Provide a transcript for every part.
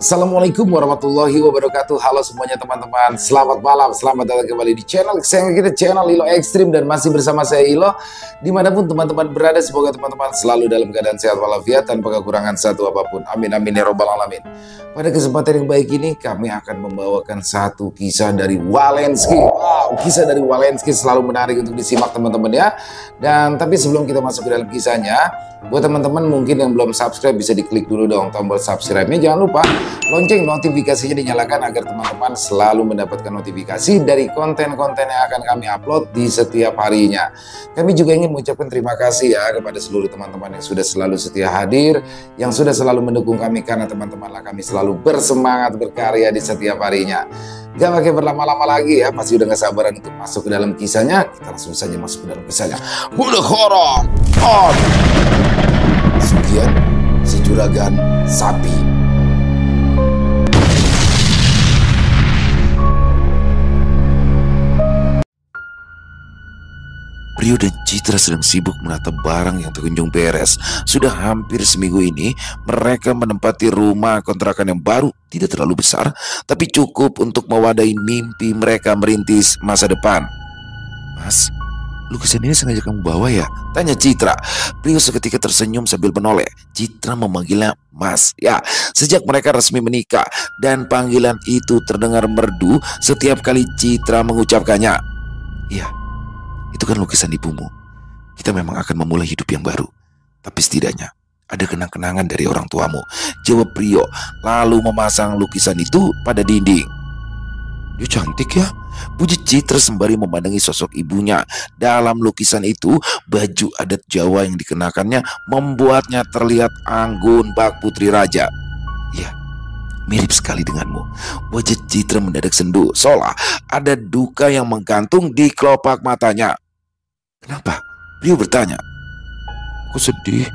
Assalamualaikum warahmatullahi wabarakatuh. Halo semuanya teman-teman, selamat malam, selamat datang kembali di channel kesayangan kita, channel Ilo Ekstrim. Dan masih bersama saya Ilo. Dimanapun teman-teman berada, semoga teman-teman selalu dalam keadaan sehat walafiat tanpa kekurangan satu apapun. Amin amin ya robbal alamin. Pada kesempatan yang baik ini kami akan membawakan satu kisah dari Walensky. Wow, kisah dari Walensky selalu menarik untuk disimak teman-teman ya. Dan tapi sebelum kita masuk ke dalam kisahnya, buat teman-teman mungkin yang belum subscribe, bisa diklik dulu dong tombol subscribe-nya. Jangan lupa lonceng notifikasinya dinyalakan agar teman-teman selalu mendapatkan notifikasi dari konten-konten yang akan kami upload di setiap harinya. Kami juga ingin mengucapkan terima kasih ya kepada seluruh teman-teman yang sudah selalu setia hadir, yang sudah selalu mendukung kami, karena teman-temanlah kami selalu bersemangat berkarya di setiap harinya. Gak pakai berlama-lama lagi ya, pasti udah gak sabaran untuk masuk ke dalam kisahnya. Kita langsung saja masuk ke dalam kisahnya. Budak horor on Sugian si juragan sapi. Prio dan Citra sedang sibuk menata barang yang terkunjung beres. Sudah hampir seminggu ini mereka menempati rumah kontrakan yang baru, tidak terlalu besar, tapi cukup untuk mewadahi mimpi mereka merintis masa depan. Mas, lukisan ini sengaja kamu bawa ya? Tanya Citra. Prio seketika tersenyum sambil menoleh. Citra memanggilnya Mas. Ya, sejak mereka resmi menikah, dan panggilan itu terdengar merdu setiap kali Citra mengucapkannya. Iya, itu kan lukisan ibumu. Kita memang akan memulai hidup yang baru, tapi setidaknya ada kenang-kenangan dari orang tuamu, jawab Prio, lalu memasang lukisan itu pada dinding. Dia cantik ya, puji Citra sembari memandangi sosok ibunya. Dalam lukisan itu, baju adat Jawa yang dikenakannya membuatnya terlihat anggun bak putri raja. Iya, mirip sekali denganmu. Wajah Citra mendadak sendu, seolah ada duka yang menggantung di kelopak matanya. Kenapa? Prio bertanya. Aku sedih.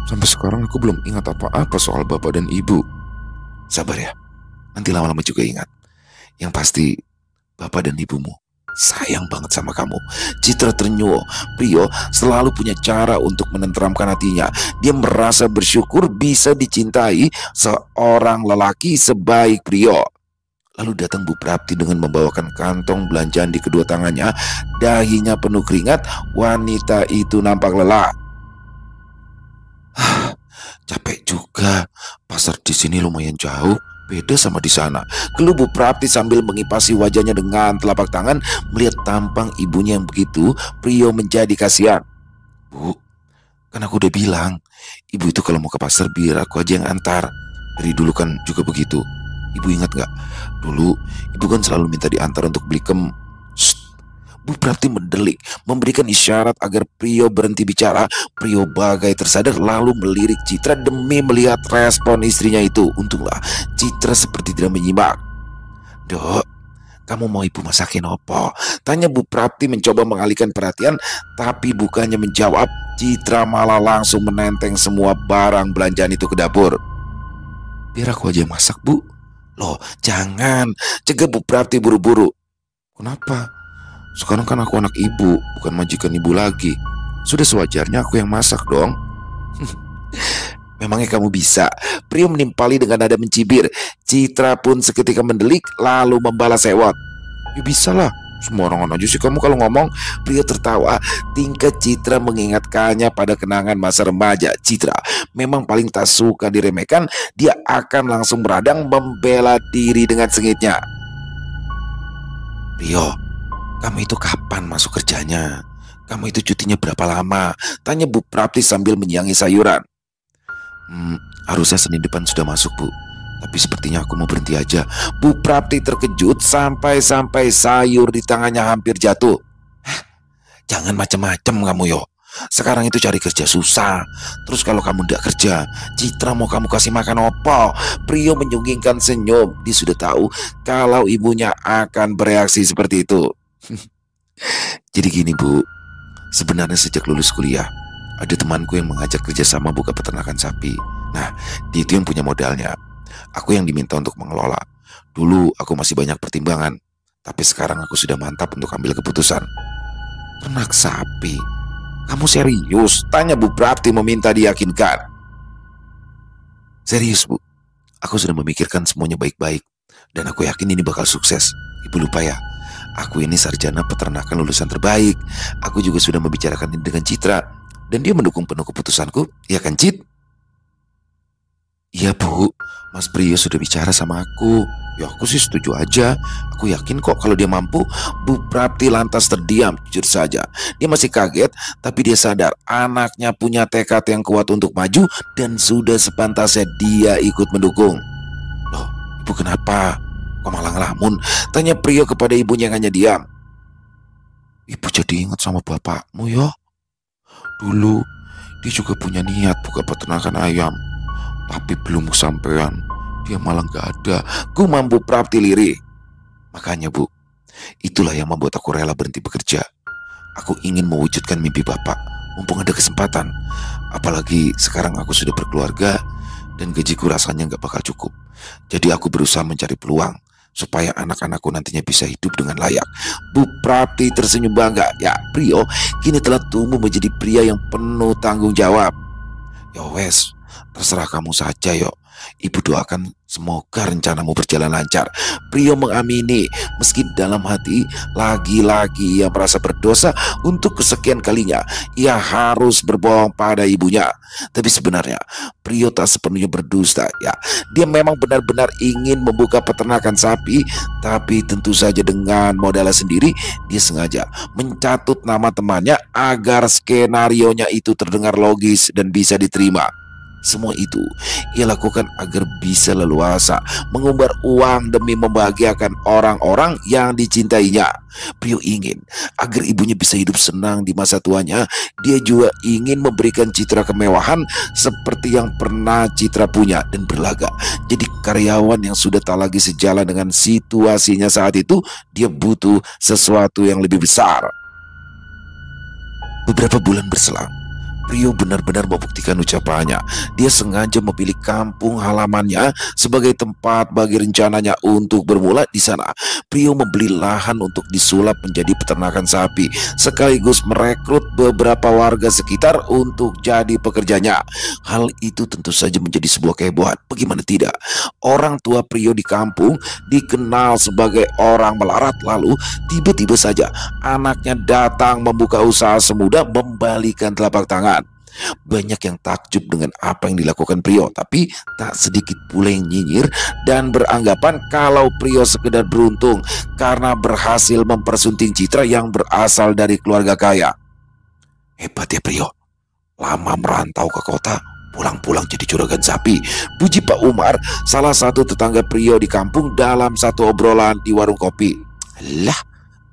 Sampai sekarang aku belum ingat apa-apa soal bapak dan ibu. Sabar ya, nanti lama-lama juga ingat. Yang pasti, bapak dan ibumu sayang banget sama kamu. Citra ternyuh. Prio selalu punya cara untuk menenteramkan hatinya. Dia merasa bersyukur bisa dicintai seorang lelaki sebaik Prio. Lalu datang Bu Prapti dengan membawakan kantong belanjaan di kedua tangannya. Dahinya penuh keringat. Wanita itu nampak lelah. Capek juga. Pasar di sini lumayan jauh, beda sama di sana, keluh Bu Prapti sambil mengipasi wajahnya dengan telapak tangan. Melihat tampang ibunya yang begitu, Prio menjadi kasihan. Bu, kan aku udah bilang, ibu itu kalau mau ke pasar biar aku aja yang antar. Dari dulu kan juga begitu. Ibu ingat gak? Dulu ibu kan selalu minta diantar untuk beli Shh. Bu Prapti mendelik, memberikan isyarat agar Prio berhenti bicara. Prio bagai tersadar lalu melirik Citra demi melihat respon istrinya itu. Untunglah Citra seperti tidak menyimak. Dok, kamu mau ibu masakin apa? Tanya Bu Prapti mencoba mengalihkan perhatian, tapi bukannya menjawab, Citra malah langsung menenteng semua barang belanjaan itu ke dapur. Biar aku aja yang masak, Bu. Loh, jangan, cegah Bu Prapti buru-buru. Kenapa? Sekarang kan aku anak ibu, bukan majikan ibu lagi. Sudah sewajarnya aku yang masak dong. Memangnya kamu bisa? Prio menimpali dengan nada mencibir. Citra pun seketika mendelik lalu membalas sewot. Ya bisa lah, semua orang aja sih kamu kalau ngomong. Prio tertawa. Tingkah Citra mengingatkannya pada kenangan masa remaja. Citra memang paling tak suka diremehkan. Dia akan langsung beradang membela diri dengan sengitnya. Prio, kamu itu kapan masuk kerjanya? Kamu itu cutinya berapa lama? Tanya Bu Prapti sambil menyiangi sayuran. Harusnya Senin depan sudah masuk, Bu. Tapi sepertinya aku mau berhenti aja. Bu Prapti terkejut sampai-sampai sayur di tangannya hampir jatuh. Hah? Jangan macam-macam kamu yo. Sekarang itu cari kerja susah. Terus kalau kamu tidak kerja, Citra mau kamu kasih makan apa? Prio menyunggingkan senyum. Dia sudah tahu kalau ibunya akan bereaksi seperti itu. Jadi gini Bu, sebenarnya sejak lulus kuliah, ada temanku yang mengajak kerjasama buka peternakan sapi. Nah, dia itu yang punya modalnya. Aku yang diminta untuk mengelola. Dulu aku masih banyak pertimbangan, tapi sekarang aku sudah mantap untuk ambil keputusan. Ternak sapi? Kamu serius? Tanya Bu Prapti meminta diyakinkan. Serius Bu, aku sudah memikirkan semuanya baik-baik. Dan aku yakin ini bakal sukses. Ibu lupa ya, aku ini sarjana peternakan lulusan terbaik. Aku juga sudah membicarakan ini dengan Citra. Dan dia mendukung penuh keputusanku, ya kan Cit? Iya Bu, Mas Priyo sudah bicara sama aku. Ya aku sih setuju aja. Aku yakin kok kalau dia mampu. Bu Prapti lantas terdiam, jujur saja. Dia masih kaget, tapi dia sadar anaknya punya tekad yang kuat untuk maju dan sudah sepantasnya dia ikut mendukung. Loh, Ibu kenapa? Kok malah ngelamun? Tanya Priyo kepada ibunya yang hanya diam. Ibu jadi ingat sama bapakmu ya. Dulu dia juga punya niat buka peternakan ayam. Tapi belum kesampaian. Dia malah gak ada. Gumam Bu Prapti lirih. Makanya Bu, itulah yang membuat aku rela berhenti bekerja. Aku ingin mewujudkan mimpi Bapak, mumpung ada kesempatan. Apalagi sekarang aku sudah berkeluarga dan gajiku rasanya gak bakal cukup. Jadi aku berusaha mencari peluang supaya anak-anakku nantinya bisa hidup dengan layak. Bu Prapti tersenyum bangga. Ya, Priyo kini telah tumbuh menjadi pria yang penuh tanggung jawab. Ya wes, terserah kamu saja yo. Ibu doakan semoga rencanamu berjalan lancar. Priyo mengamini meski dalam hati lagi-lagi ia merasa berdosa untuk kesekian kalinya ia harus berbohong pada ibunya. Tapi sebenarnya Priyo tak sepenuhnya berdusta ya. Dia memang benar-benar ingin membuka peternakan sapi, tapi tentu saja dengan modalnya sendiri. Dia sengaja mencatut nama temannya agar skenarionya itu terdengar logis dan bisa diterima. Semua itu ia lakukan agar bisa leluasa mengumbar uang demi membahagiakan orang-orang yang dicintainya. Priyo ingin agar ibunya bisa hidup senang di masa tuanya. Dia juga ingin memberikan Citra kemewahan seperti yang pernah Citra punya dan berlagak jadi karyawan yang sudah tak lagi sejalan dengan situasinya saat itu. Dia butuh sesuatu yang lebih besar. Beberapa bulan berselang, Priyo benar-benar membuktikan ucapannya. Dia sengaja memilih kampung halamannya sebagai tempat bagi rencananya untuk bermula di sana. Priyo membeli lahan untuk disulap menjadi peternakan sapi, sekaligus merekrut beberapa warga sekitar untuk jadi pekerjanya. Hal itu tentu saja menjadi sebuah kehebohan. Bagaimana tidak? Orang tua Priyo di kampung dikenal sebagai orang melarat. Lalu tiba-tiba saja anaknya datang membuka usaha semudah membalikan telapak tangan. Banyak yang takjub dengan apa yang dilakukan Priyo, tapi tak sedikit pula yang nyinyir dan beranggapan kalau Priyo sekedar beruntung karena berhasil mempersunting Citra yang berasal dari keluarga kaya. Hebat ya Priyo, lama merantau ke kota, pulang-pulang jadi juragan sapi. Puji Pak Umar, salah satu tetangga Priyo di kampung dalam satu obrolan di warung kopi. Lah,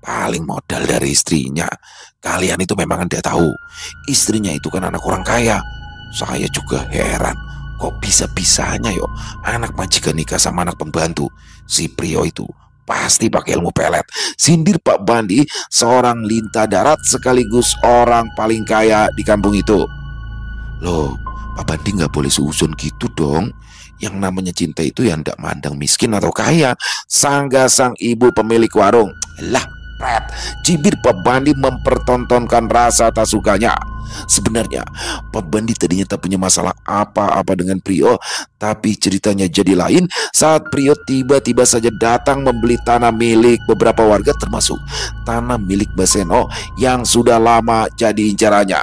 paling modal dari istrinya. Kalian itu memang tidak tahu, istrinya itu kan anak orang kaya. Saya juga heran, kok bisa-bisanya yo anak majikan nikah sama anak pembantu. Si Priyo itu pasti pakai ilmu pelet. Sindir Pak Bandi, seorang lintah darat sekaligus orang paling kaya di kampung itu. Loh, Pak Bandi nggak boleh seuzon gitu dong. Yang namanya cinta itu yang tidak mandang miskin atau kaya. Sanggah sang ibu pemilik warung. Lah, cibir Pak Bandi mempertontonkan rasa tak sukanya. Sebenarnya Pak Bandi tadinya tak punya masalah apa-apa dengan Priyo, tapi ceritanya jadi lain saat Priyo tiba-tiba saja datang membeli tanah milik beberapa warga, termasuk tanah milik Mbak Seno yang sudah lama jadi incarannya.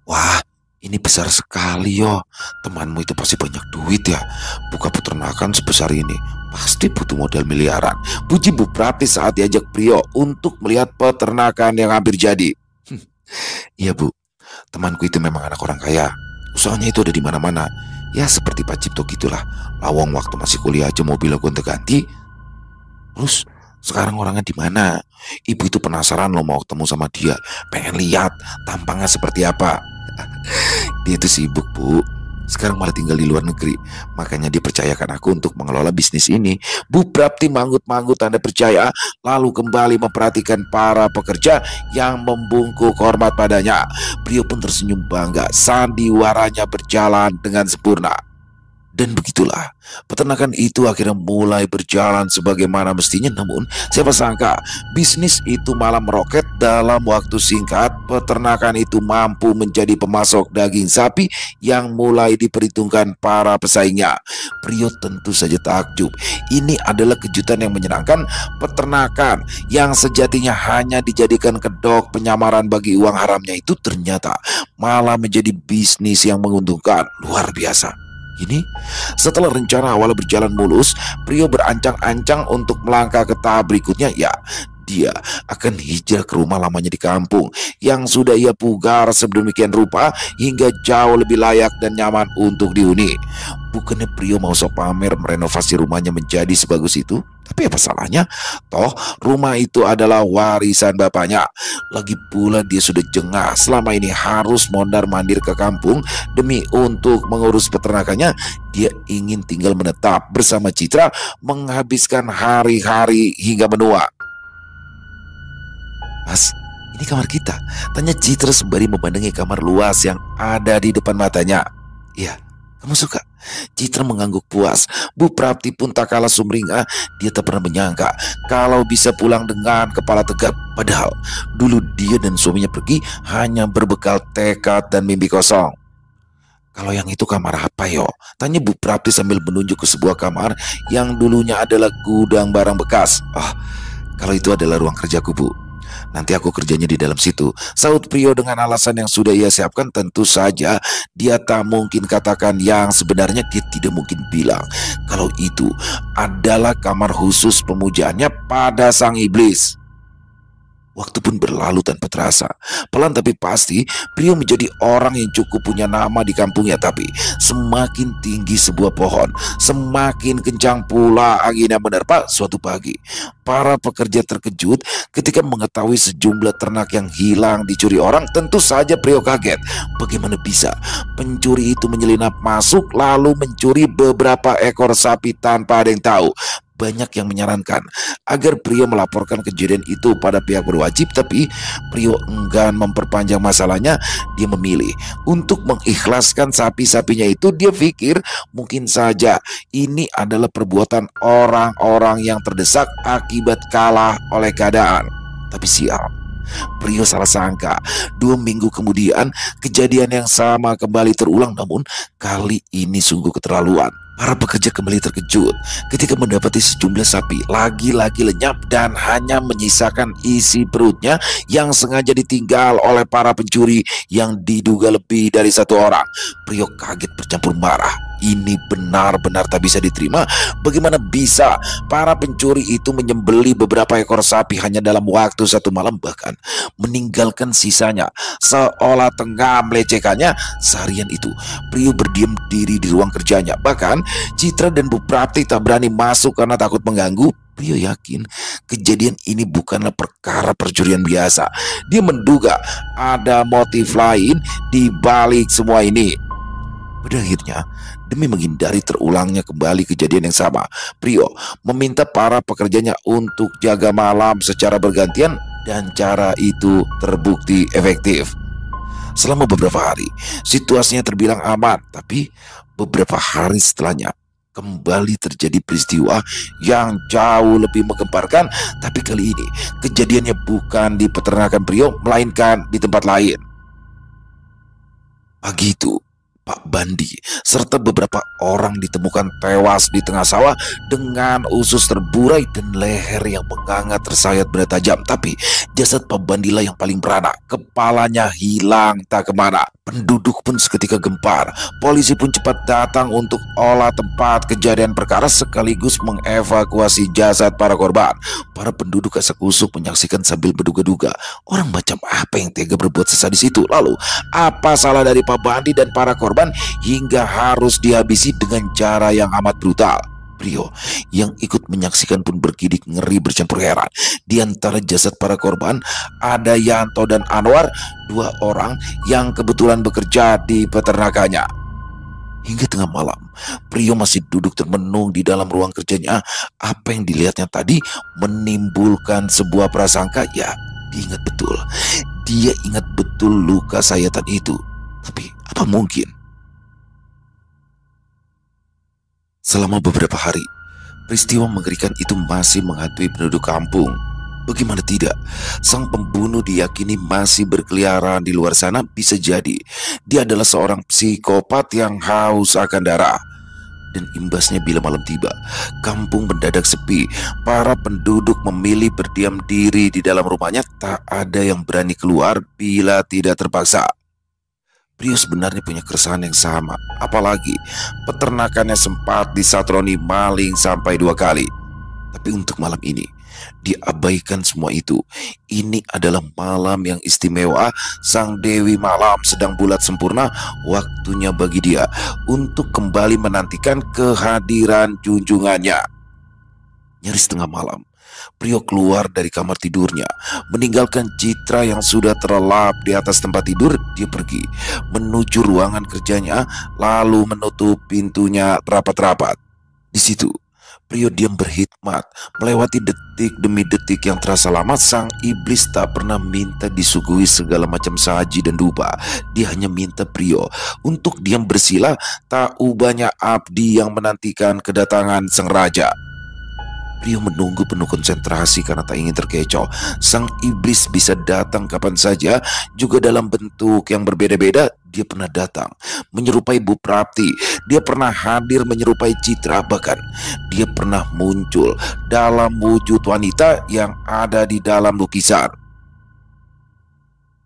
Wah, ini besar sekali yo. Temanmu itu pasti banyak duit ya. Buka peternakan sebesar ini pasti butuh modal miliaran. Puji Bu Prapti saat diajak Priyo untuk melihat peternakan yang hampir jadi. Iya Bu, temanku itu memang anak orang kaya. Usahanya itu ada di mana-mana. Ya seperti Pak Cipto gitulah. Lawang waktu masih kuliah aja mobilnya gonta-ganti. Terus sekarang orangnya di mana? Ibu itu penasaran loh mau ketemu sama dia. Pengen lihat tampangnya seperti apa. Dia itu sibuk Bu, sekarang malah tinggal di luar negeri. Makanya dia percayakan aku untuk mengelola bisnis ini. Bu Prapti manggut-manggut tanda percaya, lalu kembali memperhatikan para pekerja yang membungkuk hormat padanya. Priyo pun tersenyum bangga. Sandiwaranya berjalan dengan sempurna. Dan begitulah, peternakan itu akhirnya mulai berjalan sebagaimana mestinya. Namun, siapa sangka bisnis itu malah meroket dalam waktu singkat. Peternakan itu mampu menjadi pemasok daging sapi yang mulai diperhitungkan para pesaingnya. Prio tentu saja takjub. Ini adalah kejutan yang menyenangkan. Peternakan yang sejatinya hanya dijadikan kedok penyamaran bagi uang haramnya itu ternyata malah menjadi bisnis yang menguntungkan. Luar biasa. Ini setelah rencana awal berjalan mulus, Prio berancang-ancang untuk melangkah ke tahap berikutnya. Ya, dia akan hijrah ke rumah lamanya di kampung yang sudah ia pugar sedemikian rupa hingga jauh lebih layak dan nyaman untuk dihuni. Bukannya Prio mau sok pamer merenovasi rumahnya menjadi sebagus itu, tapi apa salahnya? Toh rumah itu adalah warisan bapaknya. Lagi pula dia sudah jengah selama ini harus mondar-mandir ke kampung demi untuk mengurus peternakannya. Dia ingin tinggal menetap bersama Citra, menghabiskan hari-hari hingga menua. "Mas, ini kamar kita," tanya Citra sembari memandangi kamar luas yang ada di depan matanya. "Iya, kamu suka?" Citra mengangguk puas. Bu Prapti pun tak kalah sumringah. Dia tak pernah menyangka kalau bisa pulang dengan kepala tegap. Padahal dulu dia dan suaminya pergi hanya berbekal tekad dan mimpi kosong. "Kalau yang itu kamar apa yo?" tanya Bu Prapti sambil menunjuk ke sebuah kamar yang dulunya adalah gudang barang bekas. "Oh, kalau itu adalah ruang kerjaku, Bu. Nanti aku kerjanya di dalam situ," sahut Prio dengan alasan yang sudah ia siapkan. Tentu saja dia tak mungkin katakan yang sebenarnya. Dia tidak mungkin bilang kalau itu adalah kamar khusus pemujaannya pada sang iblis. Waktu pun berlalu tanpa terasa. Pelan tapi pasti, Prio menjadi orang yang cukup punya nama di kampungnya. Tapi semakin tinggi sebuah pohon, semakin kencang pula angin yang menerpa. Suatu pagi, para pekerja terkejut ketika mengetahui sejumlah ternak yang hilang dicuri orang. Tentu saja Prio kaget. Bagaimana bisa pencuri itu menyelinap masuk lalu mencuri beberapa ekor sapi tanpa ada yang tahu? Banyak yang menyarankan agar Prio melaporkan kejadian itu pada pihak berwajib, tapi Prio enggan memperpanjang masalahnya. Dia memilih untuk mengikhlaskan sapi-sapinya itu. Dia pikir mungkin saja ini adalah perbuatan orang-orang yang terdesak akibat kalah oleh keadaan. Tapi sial, Prio salah sangka. 2 minggu kemudian kejadian yang sama kembali terulang. Namun kali ini sungguh keterlaluan. Para pekerja kembali terkejut ketika mendapati sejumlah sapi lagi-lagi lenyap dan hanya menyisakan isi perutnya yang sengaja ditinggal oleh para pencuri yang diduga lebih dari satu orang. Prio kaget bercampur marah. Ini benar-benar tak bisa diterima. Bagaimana bisa para pencuri itu menyembeli beberapa ekor sapi hanya dalam waktu 1 malam, bahkan meninggalkan sisanya seolah tengah melecehkannya. Seharian itu Prio berdiam diri di ruang kerjanya. Bahkan Citra dan Bu Prapti tak berani masuk karena takut mengganggu. Prio yakin kejadian ini bukanlah perkara percurian biasa. Dia menduga ada motif lain di balik semua ini. Pada akhirnya, demi menghindari terulangnya kembali kejadian yang sama, Prio meminta para pekerjanya untuk jaga malam secara bergantian, dan cara itu terbukti efektif. Selama beberapa hari, situasinya terbilang aman. Tapi beberapa hari setelahnya, kembali terjadi peristiwa yang jauh lebih menggemparkan. Tapi kali ini kejadiannya bukan di peternakan Prio, melainkan di tempat lain. Pagi itu, Pak Bandi serta beberapa orang ditemukan tewas di tengah sawah dengan usus terburai dan leher yang menganga tersayat benda tajam. Tapi jasad Pak Bandi lah yang paling beranak. Kepalanya hilang tak kemana. Penduduk pun seketika gempar. Polisi pun cepat datang untuk olah tempat kejadian perkara sekaligus mengevakuasi jasad para korban. Para penduduk kasakusuk menyaksikan sambil berduga-duga. Orang macam apa yang tega berbuat sesadis itu? Lalu apa salah dari Pak Bandi dan para korban hingga harus dihabisi dengan cara yang amat brutal? Prio yang ikut menyaksikan pun bergidik ngeri bercampur heran. Di antara jasad para korban ada Yanto dan Anwar, 2 orang yang kebetulan bekerja di peternakannya. Hingga tengah malam, Prio masih duduk termenung di dalam ruang kerjanya. Apa yang dilihatnya tadi menimbulkan sebuah prasangka. Ya, diingat betul. Dia ingat betul luka sayatan itu. Tapi apa mungkin Selama beberapa hari, peristiwa mengerikan itu masih menghantui penduduk kampung. Bagaimana tidak, sang pembunuh diyakini masih berkeliaran di luar sana. Bisa jadi dia adalah seorang psikopat yang haus akan darah. Dan imbasnya bila malam tiba, kampung mendadak sepi. Para penduduk memilih berdiam diri di dalam rumahnya. Tak ada yang berani keluar bila tidak terpaksa. Prio sebenarnya punya keresahan yang sama. Apalagi peternakannya sempat disatroni maling sampai 2 kali. Tapi untuk malam ini, diabaikan semua itu. Ini adalah malam yang istimewa. Sang Dewi Malam sedang bulat sempurna. Waktunya bagi dia untuk kembali menantikan kehadiran junjungannya. Nyaris tengah malam, Prio keluar dari kamar tidurnya, meninggalkan Citra yang sudah terlelap di atas tempat tidur. Dia pergi menuju ruangan kerjanya, lalu menutup pintunya rapat-rapat. Di situ, Prio diam berhikmat, melewati detik demi detik yang terasa lama. Sang iblis tak pernah minta disuguhi segala macam saji dan dupa. Dia hanya minta Prio untuk diam bersila, tak ubahnya abdi yang menantikan kedatangan sang raja. Prio menunggu penuh konsentrasi karena tak ingin terkecoh. Sang iblis bisa datang kapan saja, juga dalam bentuk yang berbeda-beda. Dia pernah datang menyerupai Bu Prapti, dia pernah hadir menyerupai Citra, bahkan dia pernah muncul dalam wujud wanita yang ada di dalam lukisan.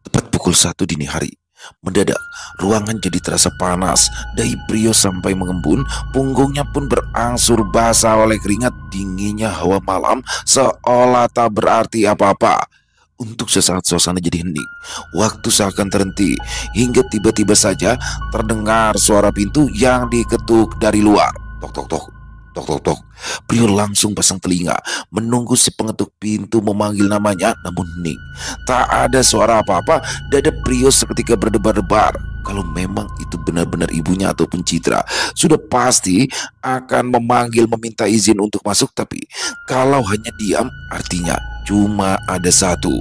Tepat pukul 1 dini hari, mendadak ruangan jadi terasa panas. Dahi Prio sampai mengembun, punggungnya pun berangsur basah oleh keringat. Dinginnya hawa malam seolah tak berarti apa-apa. Untuk sesaat suasana jadi hening. Waktu seakan terhenti, hingga tiba-tiba saja terdengar suara pintu yang diketuk dari luar. Tok tok tok, tok tok tok. Prio langsung pasang telinga, menunggu si pengetuk pintu memanggil namanya, namun hening. Tak ada suara apa-apa. Dada Prio seketika berdebar-debar. Kalau memang itu benar-benar ibunya ataupun Citra, sudah pasti akan memanggil meminta izin untuk masuk. Tapi kalau hanya diam, artinya cuma ada satu.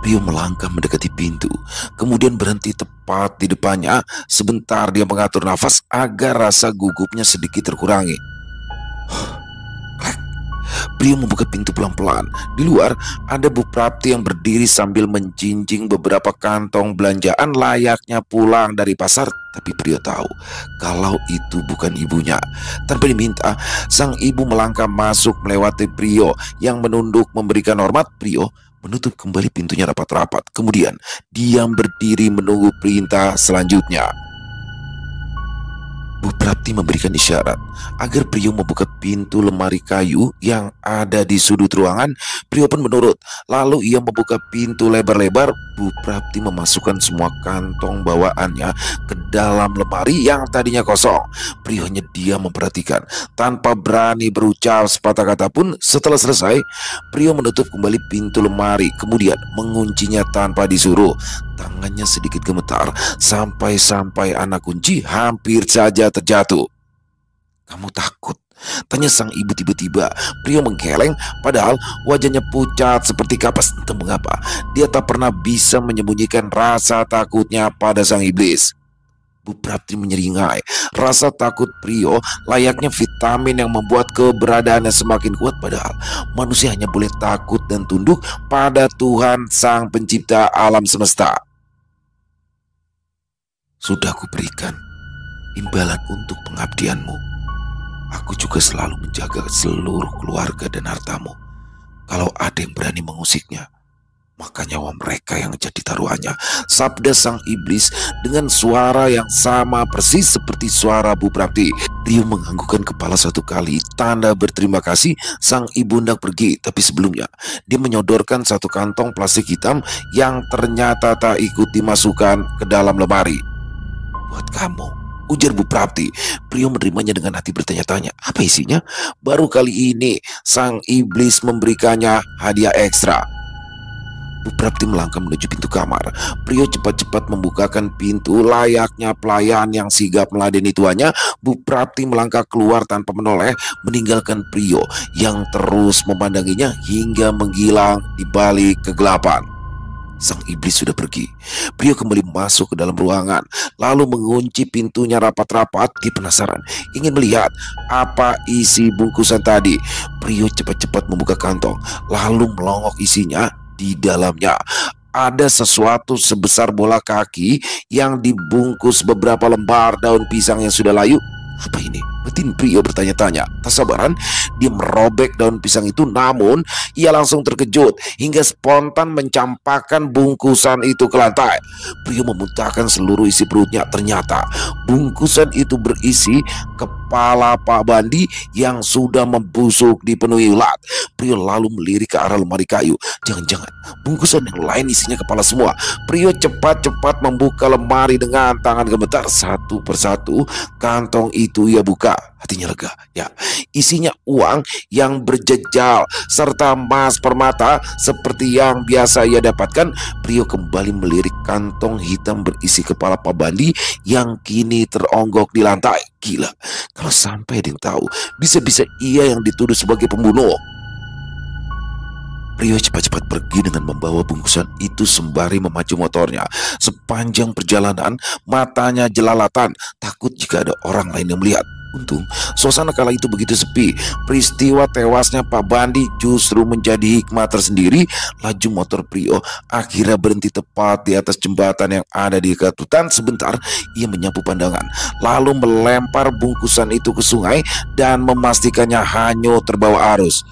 Prio melangkah mendekati pintu, kemudian berhenti tepat di depannya. Sebentar dia mengatur nafas agar rasa gugupnya sedikit terkurangi. Klek. Prio membuka pintu pelan-pelan. Di luar ada Bu Prapti yang berdiri sambil menjinjing beberapa kantong belanjaan layaknya pulang dari pasar. Tapi Prio tahu kalau itu bukan ibunya. Tanpa diminta, sang ibu melangkah masuk melewati Prio yang menunduk memberikan hormat. Prio menutup kembali pintunya rapat-rapat. Kemudian diam berdiri menunggu perintah selanjutnya. Bu Prapti memberikan isyarat agar Prio membuka pintu lemari kayu yang ada di sudut ruangan. Prio pun menurut. Lalu ia membuka pintu lebar-lebar. Bu Prapti memasukkan semua kantong bawaannya ke dalam lemari yang tadinya kosong. Prio hanya diam memperhatikan tanpa berani berucap sepatah kata pun. Setelah selesai, Prio menutup kembali pintu lemari, kemudian menguncinya tanpa disuruh. Tangannya sedikit gemetar sampai-sampai anak kunci hampir saja terjatuh. "Kamu takut?" tanya sang ibu tiba-tiba. Prio menggeleng, padahal wajahnya pucat seperti kapas. Entah mengapa dia tak pernah bisa menyembunyikan rasa takutnya pada sang iblis. Bu Prapti menyeringai. Rasa takut Prio layaknya vitamin yang membuat keberadaannya semakin kuat. Padahal manusia hanya boleh takut dan tunduk pada Tuhan Sang Pencipta alam semesta. "Sudah kuberikan imbalan untuk pengabdianmu. Aku juga selalu menjaga seluruh keluarga dan hartamu. Kalau ada yang berani mengusiknya, maka nyawa mereka yang jadi taruhannya," sabda sang iblis dengan suara yang sama persis seperti suara Bu Prapti. Prio menganggukkan kepala 1 kali, tanda berterima kasih. Sang ibu hendak pergi, tapi sebelumnya dia menyodorkan 1 kantong plastik hitam yang ternyata tak ikut dimasukkan ke dalam lemari. "Buat kamu," ujar Bu Prapti. Prio menerimanya dengan hati bertanya-tanya, apa isinya? Baru kali ini sang iblis memberikannya hadiah ekstra. Bu Prapti melangkah menuju pintu kamar. Prio cepat-cepat membukakan pintu layaknya pelayan yang sigap meladeni tuannya. Bu Prapti melangkah keluar tanpa menoleh, meninggalkan Prio yang terus memandanginya hingga menghilang di balik kegelapan. Sang iblis sudah pergi. Prio kembali masuk ke dalam ruangan, lalu mengunci pintunya rapat-rapat. Dia penasaran, ingin melihat apa isi bungkusan tadi. Prio cepat-cepat membuka kantong, lalu melongok isinya. Di dalamnya ada sesuatu sebesar bola kaki yang dibungkus beberapa lembar daun pisang yang sudah layu. Apa ini? Batin Prio bertanya-tanya. Tak sabaran, dia merobek daun pisang itu, namun ia langsung terkejut hingga spontan mencampakkan bungkusan itu ke lantai. Prio memuntahkan seluruh isi perutnya. Ternyata bungkusan itu berisi kepala Pak Bandi yang sudah membusuk dipenuhi ulat. Prio lalu melirik ke arah lemari kayu. Jangan-jangan bungkusan yang lain isinya kepala semua. Prio cepat-cepat membuka lemari dengan tangan gemetar. Satu persatu kantong itu ia buka. Hatinya lega. Ya, isinya uang yang berjejal serta emas permata seperti yang biasa ia dapatkan. Prio kembali melirik kantong hitam berisi kepala Pak Bandi yang kini teronggok di lantai. Gila, kalau sampai ada yang tahu, bisa-bisa ia yang dituduh sebagai pembunuh. Prio cepat-cepat pergi dengan membawa bungkusan itu sembari memacu motornya. Sepanjang perjalanan, matanya jelalatan, takut jika ada orang lain yang melihat. Untung, suasana kala itu begitu sepi. Peristiwa tewasnya Pak Bandi justru menjadi hikmah tersendiri. Laju motor Prio akhirnya berhenti tepat di atas jembatan yang ada di dekat hutan. Sebentar, ia menyapu pandangan, lalu melempar bungkusan itu ke sungai dan memastikannya hanyut terbawa arus.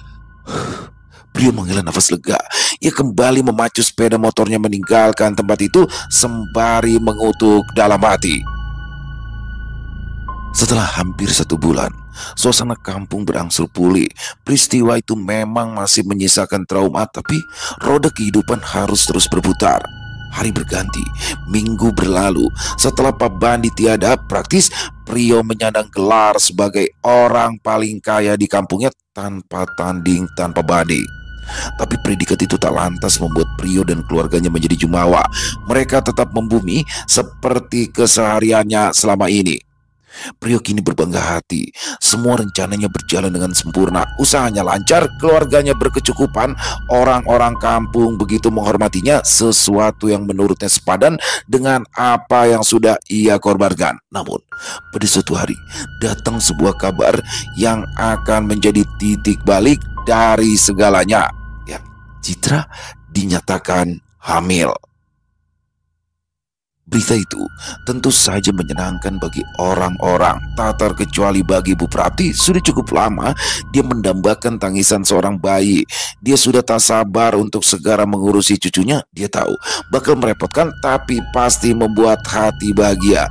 Prio menghela nafas lega. Ia kembali memacu sepeda motornya meninggalkan tempat itu sembari mengutuk dalam hati. Setelah hampir 1 bulan, suasana kampung berangsur pulih. Peristiwa itu memang masih menyisakan trauma, tapi roda kehidupan harus terus berputar. Hari berganti, minggu berlalu. Setelah Pak Bandi tiada, praktis Prio menyandang gelar sebagai orang paling kaya di kampungnya tanpa tanding, tanpa banding. Tapi predikat itu tak lantas membuat Prio dan keluarganya menjadi jumawa. Mereka tetap membumi seperti kesehariannya selama ini. Prio kini berbangga hati. Semua rencananya berjalan dengan sempurna. Usahanya lancar, keluarganya berkecukupan. Orang-orang kampung begitu menghormatinya, sesuatu yang menurutnya sepadan dengan apa yang sudah ia korbankan. Namun, pada suatu hari datang sebuah kabar yang akan menjadi titik balik dari segalanya. Ya, Citra dinyatakan hamil. Berita itu tentu saja menyenangkan bagi orang-orang, tak terkecuali bagi Bu Prapti. Sudah cukup lama dia mendambakan tangisan seorang bayi. Dia sudah tak sabar untuk segera mengurusi cucunya. Dia tahu bakal merepotkan, tapi pasti membuat hati bahagia.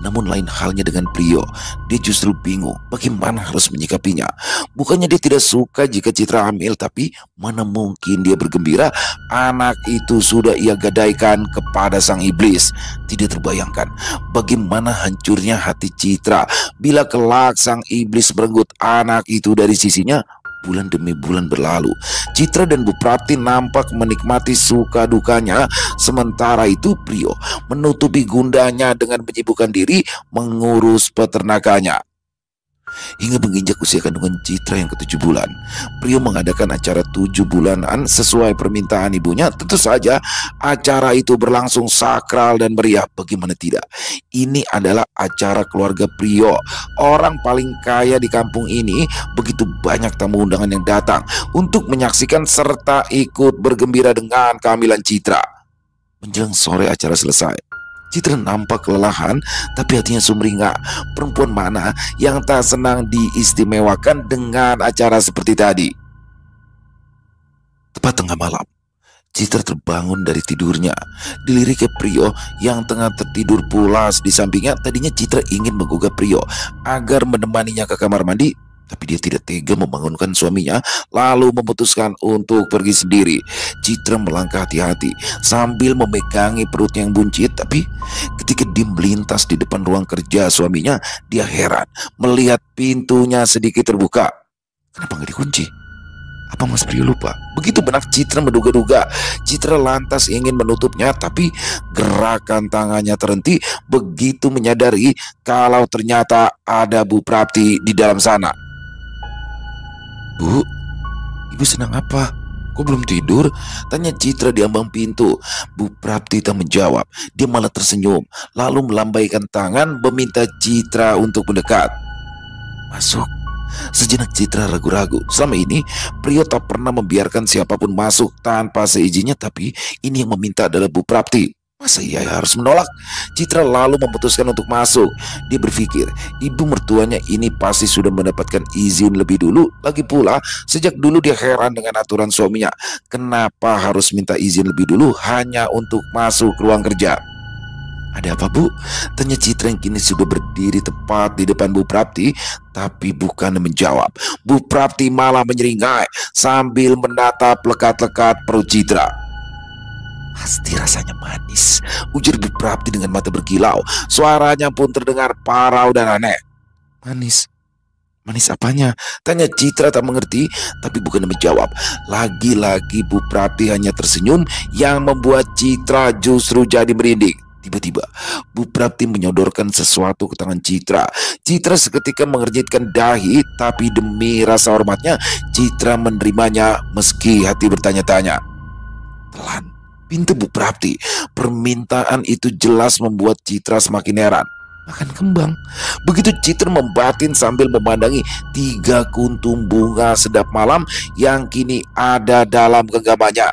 Namun lain halnya dengan Prio. Dia justru bingung bagaimana harus menyikapinya. Bukannya dia tidak suka jika Citra hamil, tapi mana mungkin dia bergembira. Anak itu sudah ia gadaikan kepada sang iblis. Tidak terbayangkan bagaimana hancurnya hati Citra bila kelak sang iblis merenggut anak itu dari sisinya. Bulan demi bulan berlalu. Citra dan Bu Prapti nampak menikmati suka dukanya. Sementara itu Prio menutupi gundanya dengan menyibukkan diri mengurus peternakannya. Hingga menginjak usia kandungan Citra yang ke-7 bulan, Prio mengadakan acara 7 bulanan sesuai permintaan ibunya. Tentu saja acara itu berlangsung sakral dan meriah. Bagaimana tidak? Ini adalah acara keluarga Prio, orang paling kaya di kampung ini. Begitu banyak tamu undangan yang datang untuk menyaksikan serta ikut bergembira dengan kehamilan Citra. Menjelang sore acara selesai, Citra nampak kelelahan, tapi hatinya sumringah. Perempuan mana yang tak senang diistimewakan dengan acara seperti tadi? Tepat tengah malam, Citra terbangun dari tidurnya. Dilirik ke Prio yang tengah tertidur pulas di sampingnya. Tadinya Citra ingin menggugah Prio agar menemaninya ke kamar mandi, tapi dia tidak tega membangunkan suaminya, lalu memutuskan untuk pergi sendiri. Citra melangkah hati-hati sambil memegangi perutnya yang buncit. Tapi ketika dia melintas di depan ruang kerja suaminya, dia heran melihat pintunya sedikit terbuka. Kenapa nggak dikunci? Apa Mas Prio lupa? Begitu benak Citra menduga-duga. Citra lantas ingin menutupnya, tapi gerakan tangannya terhenti begitu menyadari kalau ternyata ada Bu Prapti di dalam sana. Bu, Ibu senang apa? Kok belum tidur? Tanya Citra di ambang pintu. Bu Prapti tak menjawab. Dia malah tersenyum, lalu melambaikan tangan meminta Citra untuk mendekat. Masuk. Sejenak Citra ragu-ragu. Selama ini Prio tak pernah membiarkan siapapun masuk tanpa seizinnya, tapi ini yang meminta adalah Bu Prapti. Masa ia harus menolak? Citra lalu memutuskan untuk masuk. Dia berpikir ibu mertuanya ini pasti sudah mendapatkan izin lebih dulu. Lagi pula sejak dulu dia heran dengan aturan suaminya. Kenapa harus minta izin lebih dulu hanya untuk masuk ruang kerja? Ada apa, Bu? Tanya Citra yang kini sudah berdiri tepat di depan Bu Prapti, tapi bukan menjawab. Bu Prapti malah menyeringai sambil menatap lekat-lekat perut Citra. Pasti rasanya manis, ujar Bu Prapti dengan mata berkilau. Suaranya pun terdengar parau dan aneh. Manis? Manis apanya? Tanya Citra tak mengerti, tapi bukan menjawab. Lagi-lagi Bu Prapti hanya tersenyum yang membuat Citra justru jadi merinding. Tiba-tiba Bu Prapti menyodorkan sesuatu ke tangan Citra. Citra seketika mengernyitkan dahi, tapi demi rasa hormatnya Citra menerimanya meski hati bertanya-tanya. Telan pintu Bu Prapti. Permintaan itu jelas membuat Citra semakin heran. Makan kembang. Begitu Citra membatin sambil memandangi 3 kuntum bunga sedap malam yang kini ada dalam genggamannya.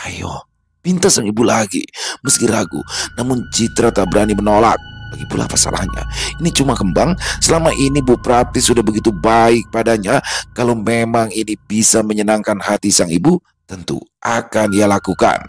Ayo, pinta sang ibu lagi. Meski ragu, namun Citra tak berani menolak. Lagi pula apa salahnya? Ini cuma kembang. Selama ini Bu Prapti sudah begitu baik padanya. Kalau memang ini bisa menyenangkan hati sang ibu, tentu akan ia lakukan.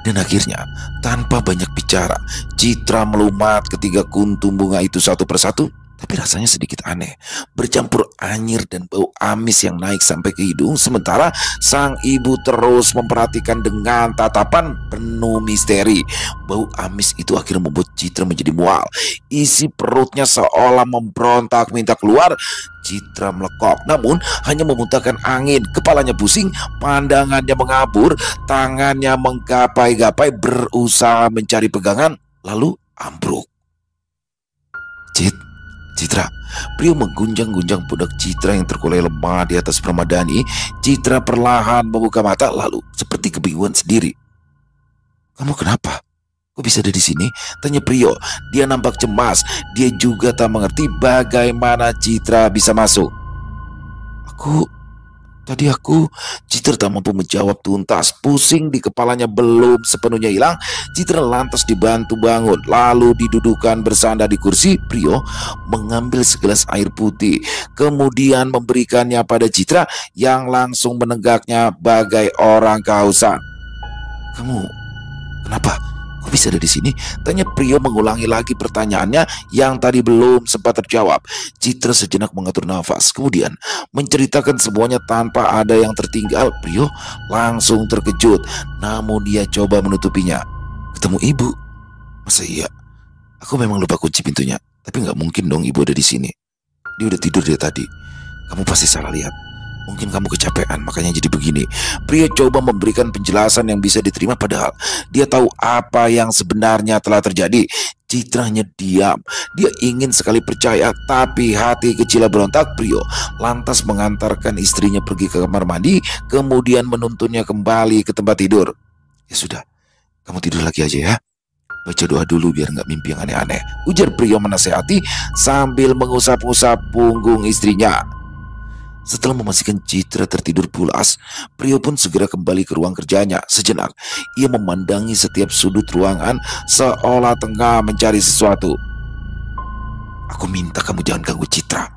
Dan akhirnya, tanpa banyak bicara, Citra melumat ketiga kuntum bunga itu satu persatu. Tapi rasanya sedikit aneh, bercampur anyir dan bau amis yang naik sampai ke hidung. Sementara sang ibu terus memperhatikan dengan tatapan penuh misteri. Bau amis itu akhirnya membuat Citra menjadi mual. Isi perutnya seolah memberontak minta keluar. Citra melekok, namun hanya memuntahkan angin. Kepalanya pusing, pandangannya mengabur, tangannya menggapai-gapai berusaha mencari pegangan, lalu ambruk. Citra, Prio menggunjang-gunjang pundak Citra yang terkulai lemah di atas permadani. Citra perlahan membuka mata, lalu seperti kebingungan sendiri. Kamu kenapa? Kok bisa ada di sini? Tanya Prio. Dia nampak cemas. Dia juga tak mengerti bagaimana Citra bisa masuk. Tadi Citra tak mampu menjawab tuntas. Pusing di kepalanya belum sepenuhnya hilang. Citra lantas dibantu bangun, lalu didudukan bersandar di kursi. Prio mengambil segelas air putih, kemudian memberikannya pada Citra yang langsung menenggaknya bagai orang kehausan. Kamu kenapa? Kok bisa ada di sini? Tanya Prio mengulangi lagi pertanyaannya yang tadi belum sempat terjawab. Citra sejenak mengatur nafas, kemudian menceritakan semuanya tanpa ada yang tertinggal. Prio langsung terkejut, namun dia coba menutupinya. Ketemu ibu? Masa iya? Aku memang lupa kunci pintunya, tapi nggak mungkin dong ibu ada di sini. Dia udah tidur dari tadi. Kamu pasti salah lihat. Mungkin kamu kecapean, makanya jadi begini. Pria coba memberikan penjelasan yang bisa diterima, padahal dia tahu apa yang sebenarnya telah terjadi. Citranya diam. Dia ingin sekali percaya, tapi hati kecilnya berontak. Prio lantas mengantarkan istrinya pergi ke kamar mandi, kemudian menuntunnya kembali ke tempat tidur. Ya sudah, kamu tidur lagi aja ya. Baca doa dulu biar nggak mimpi yang aneh-aneh, ujar Prio menasehati sambil mengusap-usap punggung istrinya. Setelah memastikan Citra tertidur pulas, Prio pun segera kembali ke ruang kerjanya. Sejenak, ia memandangi setiap sudut ruangan seolah tengah mencari sesuatu. Aku minta kamu jangan ganggu Citra.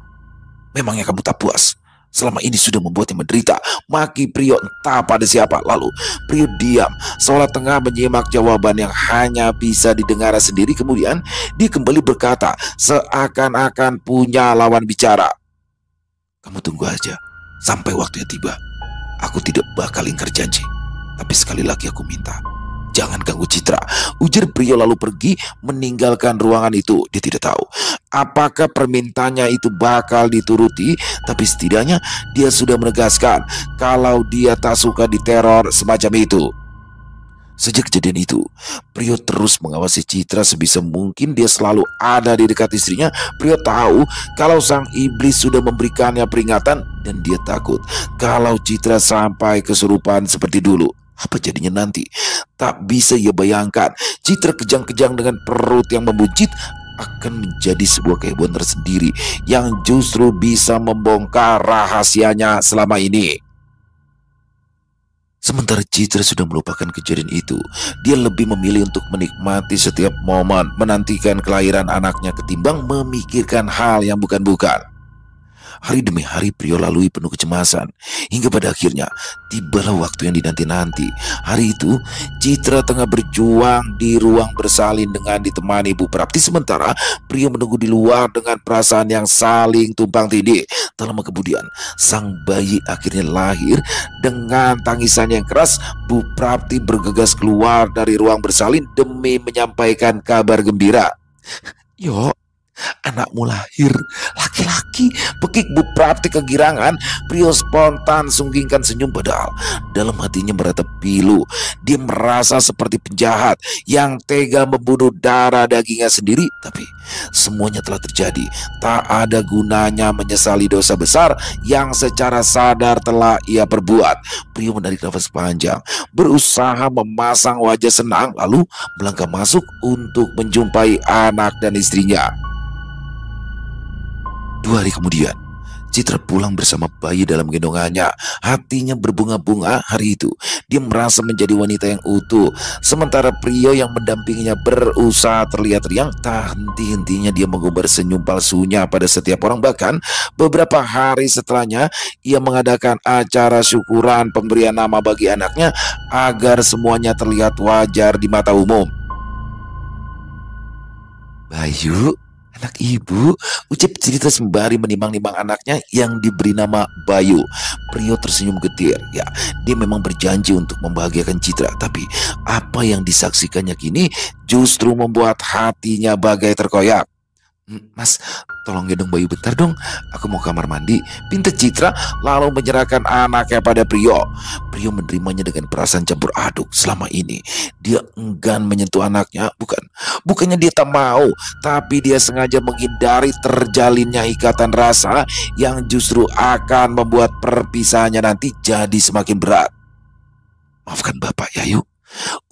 Memangnya kamu tak puas? Selama ini sudah membuatnya menderita. Maki Prio entah pada siapa. Lalu Prio diam, seolah tengah menyimak jawaban yang hanya bisa didengar sendiri. Kemudian dia kembali berkata seakan-akan punya lawan bicara. Kamu tunggu aja sampai waktunya tiba. Aku tidak bakal ingkar janji. Tapi sekali lagi aku minta, jangan ganggu Citra, ujar Prio lalu pergi meninggalkan ruangan itu. Dia tidak tahu apakah permintaannya itu bakal dituruti, tapi setidaknya dia sudah menegaskan kalau dia tak suka diteror semacam itu. Sejak kejadian itu, Prio terus mengawasi Citra sebisa mungkin. Dia selalu ada di dekat istrinya. Prio tahu kalau sang iblis sudah memberikannya peringatan dan dia takut kalau Citra sampai kesurupan seperti dulu. Apa jadinya nanti? Tak bisa ia bayangkan. Citra kejang-kejang dengan perut yang membuncit akan menjadi sebuah kehebohan tersendiri yang justru bisa membongkar rahasianya selama ini. Sementara Citra sudah melupakan kejadian itu, dia lebih memilih untuk menikmati setiap momen menantikan kelahiran anaknya ketimbang memikirkan hal yang bukan-bukan. Hari demi hari Prio lalui penuh kecemasan, hingga pada akhirnya tibalah waktu yang dinanti-nanti. Hari itu Citra tengah berjuang di ruang bersalin dengan ditemani Ibu Prapti, sementara Prio menunggu di luar dengan perasaan yang saling tumpang tindih. Tak lama kemudian sang bayi akhirnya lahir. Dengan tangisan yang keras, Bu Prapti bergegas keluar dari ruang bersalin demi menyampaikan kabar gembira. "Yo, anakmu lahir laki-laki," pekik Bu Prapti kegirangan. Prio spontan sunggingkan senyum, padahal dalam hatinya meratap pilu. Dia merasa seperti penjahat yang tega membunuh darah dagingnya sendiri. Tapi semuanya telah terjadi. Tak ada gunanya menyesali dosa besar yang secara sadar telah ia perbuat. Prio menarik nafas panjang, berusaha memasang wajah senang, lalu melangkah masuk untuk menjumpai anak dan istrinya. 2 hari kemudian, Citra pulang bersama bayi dalam gendongannya. Hatinya berbunga-bunga. Hari itu dia merasa menjadi wanita yang utuh. Sementara Prio yang mendampinginya berusaha terlihat riang. Tak henti-hentinya dia mengumbar senyum palsunya pada setiap orang. Bahkan beberapa hari setelahnya ia mengadakan acara syukuran pemberian nama bagi anaknya agar semuanya terlihat wajar di mata umum. "Bayu, anak ibu," ucap Citra sembari menimang-nimang anaknya yang diberi nama Bayu. Prio tersenyum getir. Ya, dia memang berjanji untuk membahagiakan Citra, tapi apa yang disaksikannya kini justru membuat hatinya bagai terkoyak. "Mas, tolong gendong Bayu bentar dong, aku mau kamar mandi," pinta Citra lalu menyerahkan anaknya pada Prio. Prio menerimanya dengan perasaan campur aduk. Selama ini dia enggan menyentuh anaknya. Bukannya dia tak mau, tapi dia sengaja menghindari terjalinnya ikatan rasa yang justru akan membuat perpisahannya nanti jadi semakin berat. "Maafkan Bapak ya, Yu,"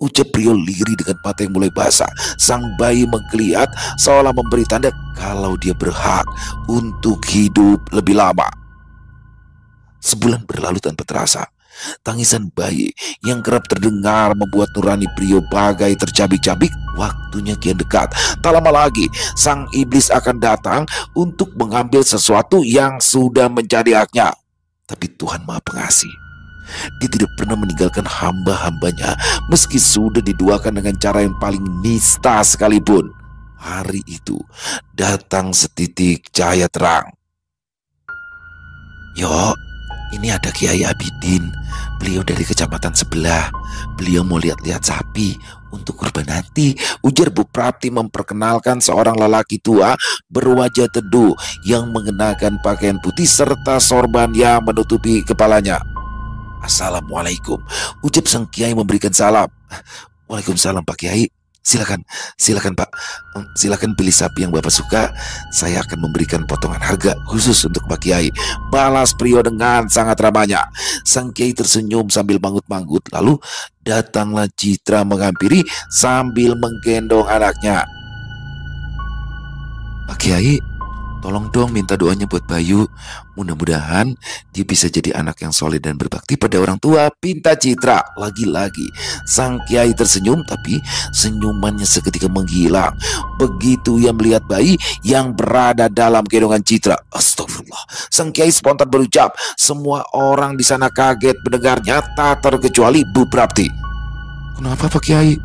ucap Prio lirih dengan mata yang mulai basah. Sang bayi menggeliat seolah memberi tanda kalau dia berhak untuk hidup lebih lama. Sebulan berlalu tanpa terasa. Tangisan bayi yang kerap terdengar membuat nurani Prio bagai tercabik-cabik. Waktunya kian dekat. Tak lama lagi sang iblis akan datang untuk mengambil sesuatu yang sudah menjadi haknya. Tapi Tuhan Maha Pengasih. Dia tidak pernah meninggalkan hamba-hambanya meski sudah diduakan dengan cara yang paling nista sekalipun. Hari itu datang setitik cahaya terang. "Yo, ini ada Kiai Abidin. Beliau dari kecamatan sebelah. Beliau mau lihat-lihat sapi untuk kurban nanti," ujar Bu Prapti memperkenalkan seorang lelaki tua berwajah teduh yang mengenakan pakaian putih serta sorban yang menutupi kepalanya. "Assalamualaikum," ucap sang Kiai memberikan salam. "Waalaikumsalam Pak Kiai. Silakan Pak. Silakan pilih sapi yang Bapak suka. Saya akan memberikan potongan harga khusus untuk Pak Kiai," balas Prio dengan sangat ramahnya. Sang Kiai tersenyum sambil manggut-manggut. Lalu datanglah Citra menghampiri sambil menggendong anaknya. "Pak Kiai, tolong dong minta doanya buat Bayu. Mudah-mudahan dia bisa jadi anak yang soleh dan berbakti pada orang tua," pinta Citra. Lagi-lagi sang Kiai tersenyum, tapi senyumannya seketika menghilang begitu ia melihat bayi yang berada dalam gendongan Citra. Astagfirullah, sang Kiai spontan berucap. Semua orang di sana kaget mendengarnya, tak terkecuali Bu Prapti. "Kenapa Pak Kiai?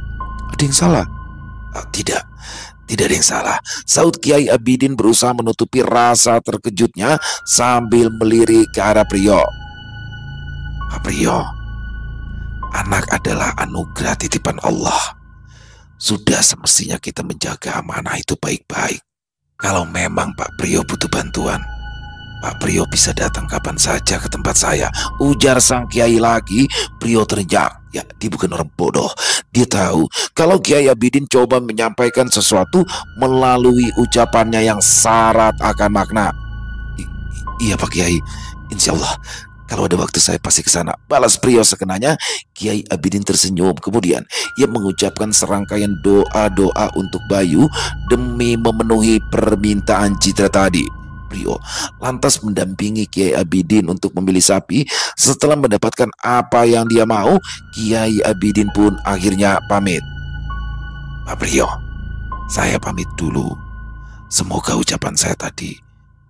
Ada yang salah?" Tidak ada yang salah," saut Kiai Abidin berusaha menutupi rasa terkejutnya sambil melirik ke arah Prio. "Pak Prio, anak adalah anugerah titipan Allah. Sudah semestinya kita menjaga amanah itu baik-baik. Kalau memang Pak Prio butuh bantuan, Pak Prio bisa datang kapan saja ke tempat saya," ujar sang Kiai lagi. Prio terenyak. Ya, dia bukan orang bodoh. Dia tahu kalau Kiai Abidin coba menyampaikan sesuatu melalui ucapannya yang syarat akan makna. Iya Pak Kiai, insya Allah kalau ada waktu saya pasti ke sana, balas Prio sekenanya. Kiai Abidin tersenyum. Kemudian ia mengucapkan serangkaian doa-doa untuk Bayu demi memenuhi permintaan Citra tadi. Prio lantas mendampingi Kiai Abidin untuk memilih sapi. Setelah mendapatkan apa yang dia mau, Kiai Abidin pun akhirnya pamit. Pak Prio, saya pamit dulu. Semoga ucapan saya tadi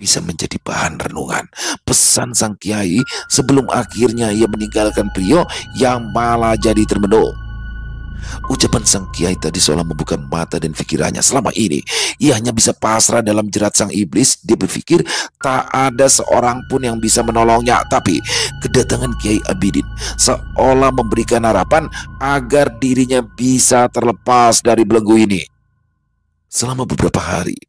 bisa menjadi bahan renungan, pesan sang Kiai sebelum akhirnya ia meninggalkan Prio yang malah jadi termenung. Ucapan sang Kiai tadi seolah membuka mata dan pikirannya. Selama ini ia hanya bisa pasrah dalam jerat sang iblis. Dia berpikir tak ada seorang pun yang bisa menolongnya. Tapi kedatangan Kiai Abidin seolah memberikan harapan agar dirinya bisa terlepas dari belenggu ini. Selama beberapa hari,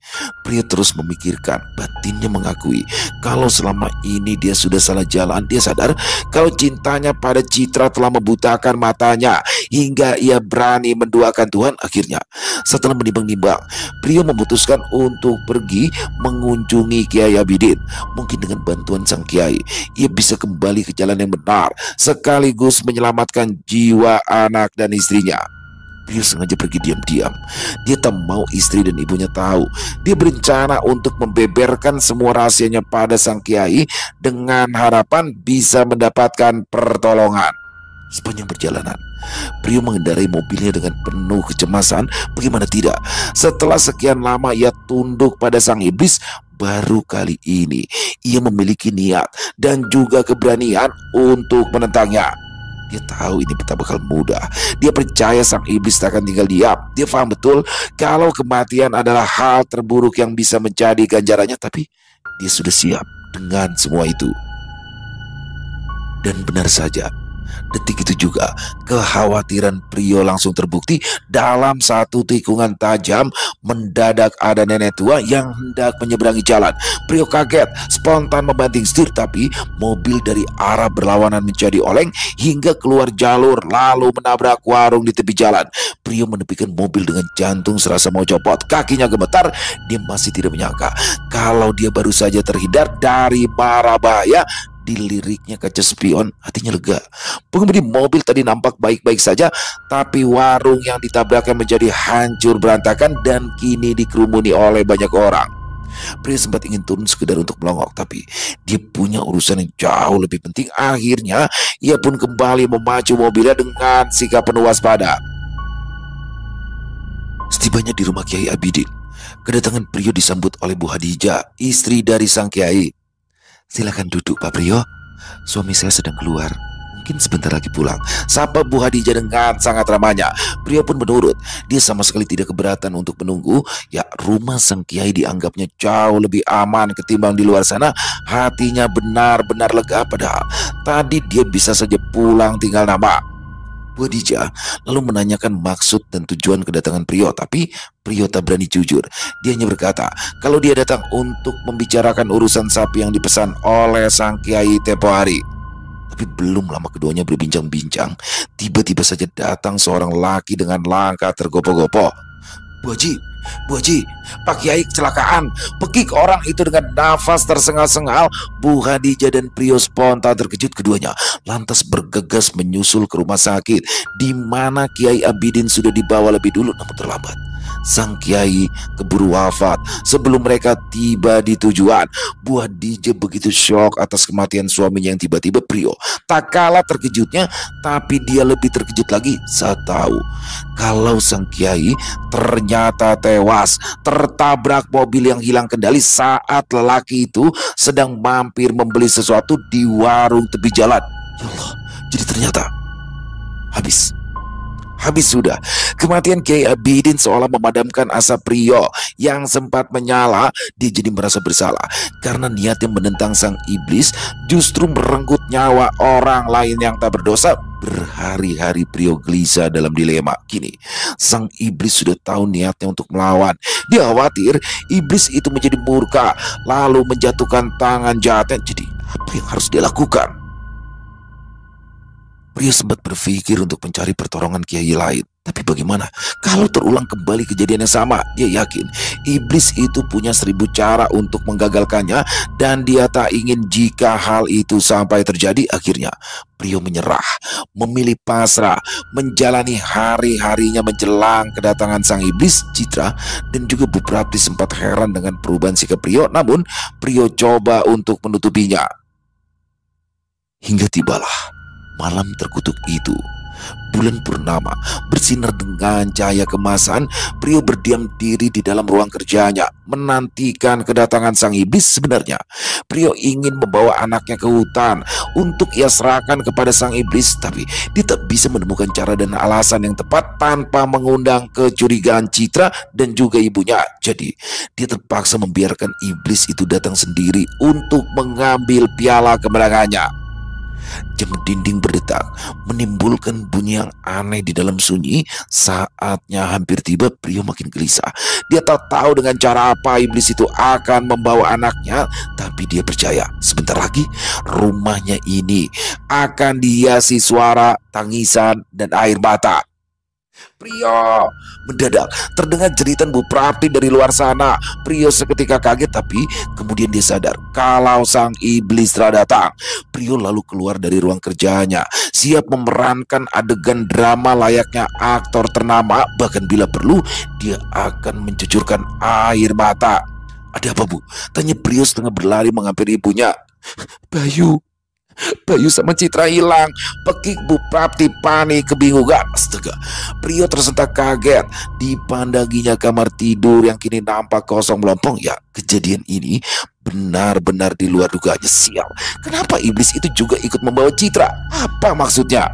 pria terus memikirkan. Batinnya mengakui kalau selama ini dia sudah salah jalan. Dia sadar kalau cintanya pada Citra telah membutakan matanya hingga ia berani menduakan Tuhan. Akhirnya, setelah menimbang-nimbang, pria memutuskan untuk pergi mengunjungi Kiai Abidin. Mungkin dengan bantuan sang Kiai, ia bisa kembali ke jalan yang benar, sekaligus menyelamatkan jiwa anak dan istrinya. Prio sengaja pergi diam-diam. Dia tak mau istri dan ibunya tahu. Dia berencana untuk membeberkan semua rahasianya pada sang Kiai dengan harapan bisa mendapatkan pertolongan. Sepanjang perjalanan, Prio mengendarai mobilnya dengan penuh kecemasan. Bagaimana tidak, setelah sekian lama ia tunduk pada sang iblis, baru kali ini ia memiliki niat dan juga keberanian untuk menentangnya. Dia tahu ini tak bakal mudah. Dia percaya sang iblis tak akan tinggal diam. Dia paham betul kalau kematian adalah hal terburuk yang bisa menjadi ganjarannya. Tapi dia sudah siap dengan semua itu. Dan benar saja, detik itu juga kekhawatiran Prio langsung terbukti. Dalam satu tikungan tajam, mendadak ada nenek tua yang hendak menyeberangi jalan. Prio kaget, spontan membanting setir, tapi mobil dari arah berlawanan menjadi oleng hingga keluar jalur lalu menabrak warung di tepi jalan. Prio menepikan mobil dengan jantung serasa mau copot. Kakinya gemetar. Dia masih tidak menyangka kalau dia baru saja terhindar dari mara bahaya. Diliriknya kaca spion, hatinya lega. Pengemudi mobil tadi nampak baik-baik saja, tapi warung yang ditabraknya menjadi hancur berantakan dan kini dikerumuni oleh banyak orang. Pria sempat ingin turun sekedar untuk melongok, tapi dia punya urusan yang jauh lebih penting. Akhirnya ia pun kembali memacu mobilnya dengan sikap penuh waspada. Setibanya di rumah Kiai Abidin, kedatangan Prio disambut oleh Bu Hadijah, istri dari sang Kiai. Silakan duduk Pak Prio, suami saya sedang keluar, mungkin sebentar lagi pulang, sapa Bu Hadijah dengan sangat ramahnya. Prio pun menurut. Dia sama sekali tidak keberatan untuk menunggu. Ya, rumah sang Kiai dianggapnya jauh lebih aman ketimbang di luar sana. Hatinya benar-benar lega, padahal tadi dia bisa saja pulang tinggal nama. Bu Hadijah lalu menanyakan maksud dan tujuan kedatangan Prio, tapi Prio tak berani jujur. Dia hanya berkata kalau dia datang untuk membicarakan urusan sapi yang dipesan oleh sang Kiai tempo hari. Tapi belum lama keduanya berbincang-bincang, tiba-tiba saja datang seorang laki dengan langkah tergopoh-gopoh. Bu Haji, Pak Kiai kecelakaan. Pekik orang itu dengan nafas tersengal-sengal. Bu Hadijah dan Prio spontan terkejut. Keduanya lantas bergegas menyusul ke rumah sakit di mana Kiai Abidin sudah dibawa lebih dulu, namun terlambat. Sang Kiai keburu wafat sebelum mereka tiba di tujuan. Bu Hadijah begitu syok atas kematian suaminya yang tiba-tiba. Prio tak kalah terkejutnya, tapi dia lebih terkejut lagi saat tahu kalau sang Kiai ternyata tewas tertabrak mobil yang hilang kendali saat lelaki itu sedang mampir membeli sesuatu di warung tepi jalan. Ya Allah, jadi ternyata habis sudah. Kematian Kiai Abidin seolah memadamkan asa Prio yang sempat menyala. Dia jadi merasa bersalah karena niatnya menentang sang iblis justru merenggut nyawa orang lain yang tak berdosa. Berhari-hari Prio gelisah dalam dilema. Kini sang iblis sudah tahu niatnya untuk melawan. Dia khawatir iblis itu menjadi murka lalu menjatuhkan tangan jahatnya. Jadi apa yang harus dia lakukan? Prio sempat berpikir untuk mencari pertolongan kiai lain. Tapi bagaimana kalau terulang kembali kejadian yang sama? Dia yakin iblis itu punya 1000 cara untuk menggagalkannya, dan dia tak ingin jika hal itu sampai terjadi. Akhirnya Prio menyerah, memilih pasrah, menjalani hari-harinya menjelang kedatangan sang iblis. Citra dan juga Bu Prapti sempat heran dengan perubahan sikap Prio, namun Prio coba untuk menutupinya. Hingga tibalah malam terkutuk itu. Bulan purnama bersinar dengan cahaya kemasan. Prio berdiam diri di dalam ruang kerjanya, menantikan kedatangan sang iblis. Sebenarnya Prio ingin membawa anaknya ke hutan untuk ia serahkan kepada sang iblis, tapi dia tak bisa menemukan cara dan alasan yang tepat tanpa mengundang kecurigaan Citra dan juga ibunya. Jadi dia terpaksa membiarkan iblis itu datang sendiri untuk mengambil piala kemenangannya. Jam dinding berdetak, menimbulkan bunyi yang aneh di dalam sunyi. Saatnya hampir tiba, Prio makin gelisah. Dia tak tahu dengan cara apa iblis itu akan membawa anaknya, tapi dia percaya sebentar lagi rumahnya ini akan dihiasi suara, tangisan, dan air mata. Prio! Mendadak terdengar jeritan Bu Prapti dari luar sana. Prio seketika kaget, tapi kemudian dia sadar kalau sang iblis telah datang. Prio lalu keluar dari ruang kerjanya, siap memerankan adegan drama layaknya aktor ternama. Bahkan bila perlu, dia akan mencucurkan air mata. Ada apa, Bu? Tanya Prio setengah berlari menghampiri ibunya. Bayu sama Citra hilang. Pekik Bu Prapti panik kebingungan. Astaga, Prio tersentak kaget. Dipandanginya kamar tidur yang kini nampak kosong melompong. Ya, kejadian ini benar-benar di luar dugaannya. Sial, kenapa iblis itu juga ikut membawa Citra? Apa maksudnya?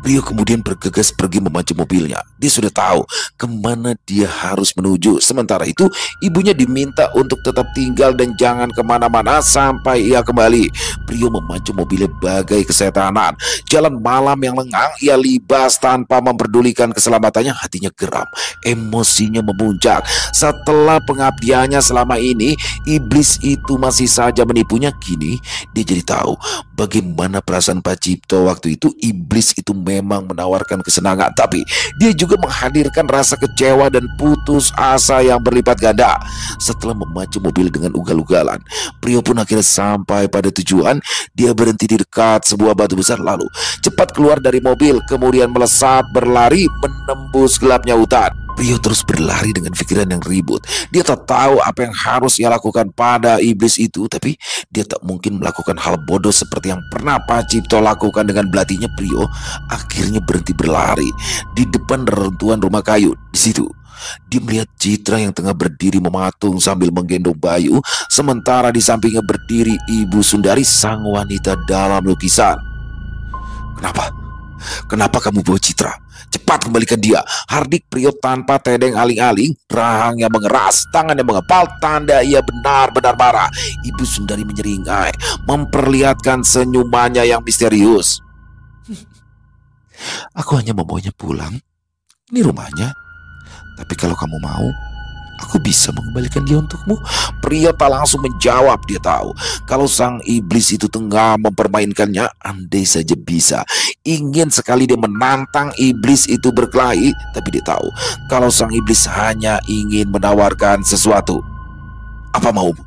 Prio kemudian bergegas pergi memacu mobilnya. Dia sudah tahu kemana dia harus menuju. Sementara itu ibunya diminta untuk tetap tinggal dan jangan kemana-mana sampai ia kembali. Prio memacu mobilnya bagai kesetanan. Jalan malam yang lengang ia libas tanpa memperdulikan keselamatannya. Hatinya geram, emosinya memuncak. Setelah pengabdiannya selama ini, iblis itu masih saja menipunya. Kini dia jadi tahu bagaimana perasaan Pak Cipto waktu itu. Iblis itu memang menawarkan kesenangan, tapi dia juga menghadirkan rasa kecewa dan putus asa yang berlipat ganda. Setelah memacu mobil dengan ugal-ugalan, Prio pun akhirnya sampai pada tujuan. Dia berhenti di dekat sebuah batu besar, lalu cepat keluar dari mobil, kemudian melesat berlari menembus gelapnya hutan. Prio terus berlari dengan pikiran yang ribut. Dia tak tahu apa yang harus ia lakukan pada iblis itu, tapi dia tak mungkin melakukan hal bodoh seperti yang pernah Pak Cipto lakukan dengan belatinya. Prio akhirnya berhenti berlari di depan reruntuhan rumah kayu. Di situ dia melihat Citra yang tengah berdiri mematung sambil menggendong Bayu, sementara di sampingnya berdiri Ibu Sundari, sang wanita dalam lukisan. Kenapa kamu bawa Citra? Cepat kembalikan dia, hardik Prio tanpa tedeng aling-aling. Rahangnya mengeras, tangannya mengepal, tanda ia benar-benar marah. Ibu Sundari menyeringai, memperlihatkan senyumannya yang misterius. Aku hanya membawanya pulang. Ini rumahnya. Tapi kalau kamu mau, aku bisa mengembalikan dia untukmu. Pria tak langsung menjawab. Dia tahu kalau sang iblis itu tengah mempermainkannya. Andai saja bisa, ingin sekali dia menantang iblis itu berkelahi. Tapi dia tahu kalau sang iblis hanya ingin menawarkan sesuatu. Apa maumu?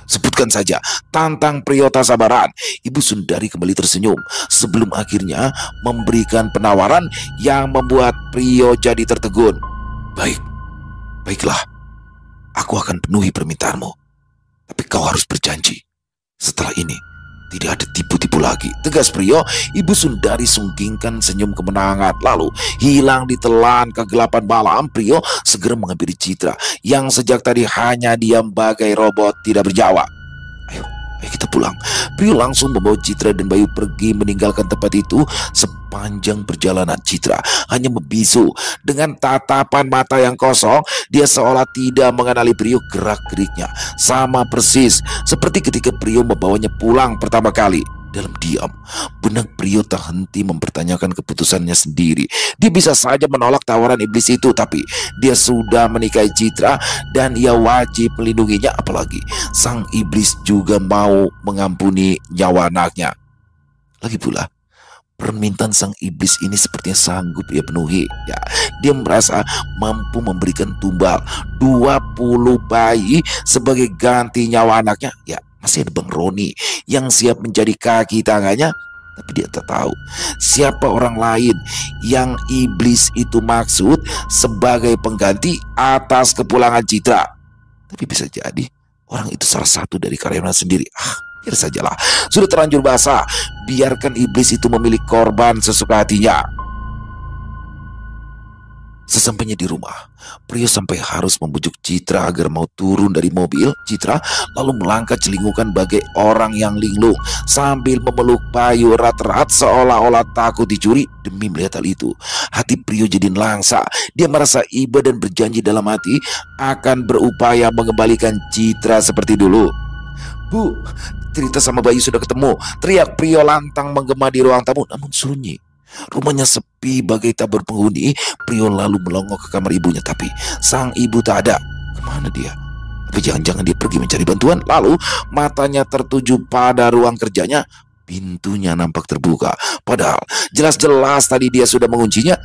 Sebutkan saja, tantang Prio tak sabaran. Ibu Sundari kembali tersenyum sebelum akhirnya memberikan penawaran yang membuat Prio jadi tertegun. Baiklah, aku akan penuhi permintaanmu. Tapi kau harus berjanji, setelah ini tidak ada tipu-tipu lagi, tegas Prio. Ibu Sundari sungkingkan senyum kemenangan, lalu hilang ditelan kegelapan malam. Prio segera menghampiri Citra yang sejak tadi hanya diam bagai robot tidak berjawab. Ayo kita pulang. Prio langsung membawa Citra dan Bayu pergi meninggalkan tempat itu. Sepanjang perjalanan Citra hanya membisu dengan tatapan mata yang kosong. Dia seolah tidak mengenali Prio. Gerak-geriknya sama persis seperti ketika Prio membawanya pulang pertama kali. Dalam diam, benak Prio tak henti mempertanyakan keputusannya sendiri. Dia bisa saja menolak tawaran iblis itu, tapi dia sudah menikahi Citra dan ia wajib melindunginya. Apalagi sang iblis juga mau mengampuni nyawa anaknya. Lagi pula, permintaan sang iblis ini sepertinya sanggup ia penuhi. Ya, dia merasa mampu memberikan tumbal 20 bayi sebagai ganti nyawa anaknya. Ya, masih ada Bang Roni yang siap menjadi kaki tangannya. Tapi dia tak tahu siapa orang lain yang iblis itu maksud sebagai pengganti atas kepulangan Citra. Tapi bisa jadi orang itu salah satu dari karyawan sendiri. Biar sajalah, sudah terlanjur basah. Biarkan iblis itu memilih korban sesuka hatinya. Sesampainya di rumah, Prio sampai harus membujuk Citra agar mau turun dari mobil. Citra lalu melangkah celingukan bagai orang yang linglung sambil memeluk Bayu erat-erat seolah-olah takut dicuri. Demi melihat hal itu, hati Prio jadi langsa. Dia merasa iba dan berjanji dalam hati akan berupaya mengembalikan Citra seperti dulu. "Bu, Cerita sama Bayu sudah ketemu," teriak Prio lantang menggema di ruang tamu. Namun sunyi. Rumahnya sepi bagai tak berpenghuni. Prio lalu melongo ke kamar ibunya, tapi sang ibu tak ada. Kemana dia? Apa jangan-jangan dia pergi mencari bantuan? Lalu matanya tertuju pada ruang kerjanya. Pintunya nampak terbuka, padahal jelas-jelas tadi dia sudah menguncinya.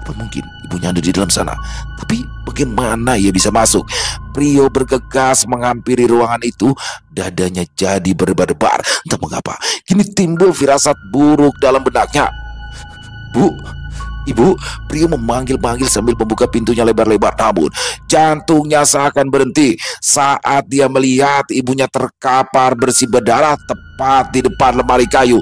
Apa mungkin ibunya ada di dalam sana? Tapi bagaimana ia bisa masuk? Prio bergegas menghampiri ruangan itu. Dadanya jadi berdebar-debar. Entah mengapa kini timbul firasat buruk dalam benaknya. "Bu, Ibu," Prio memanggil-manggil sambil membuka pintunya lebar-lebar. Namun jantungnya seakan berhenti saat dia melihat ibunya terkapar bersih berdarah tepat di depan lemari kayu.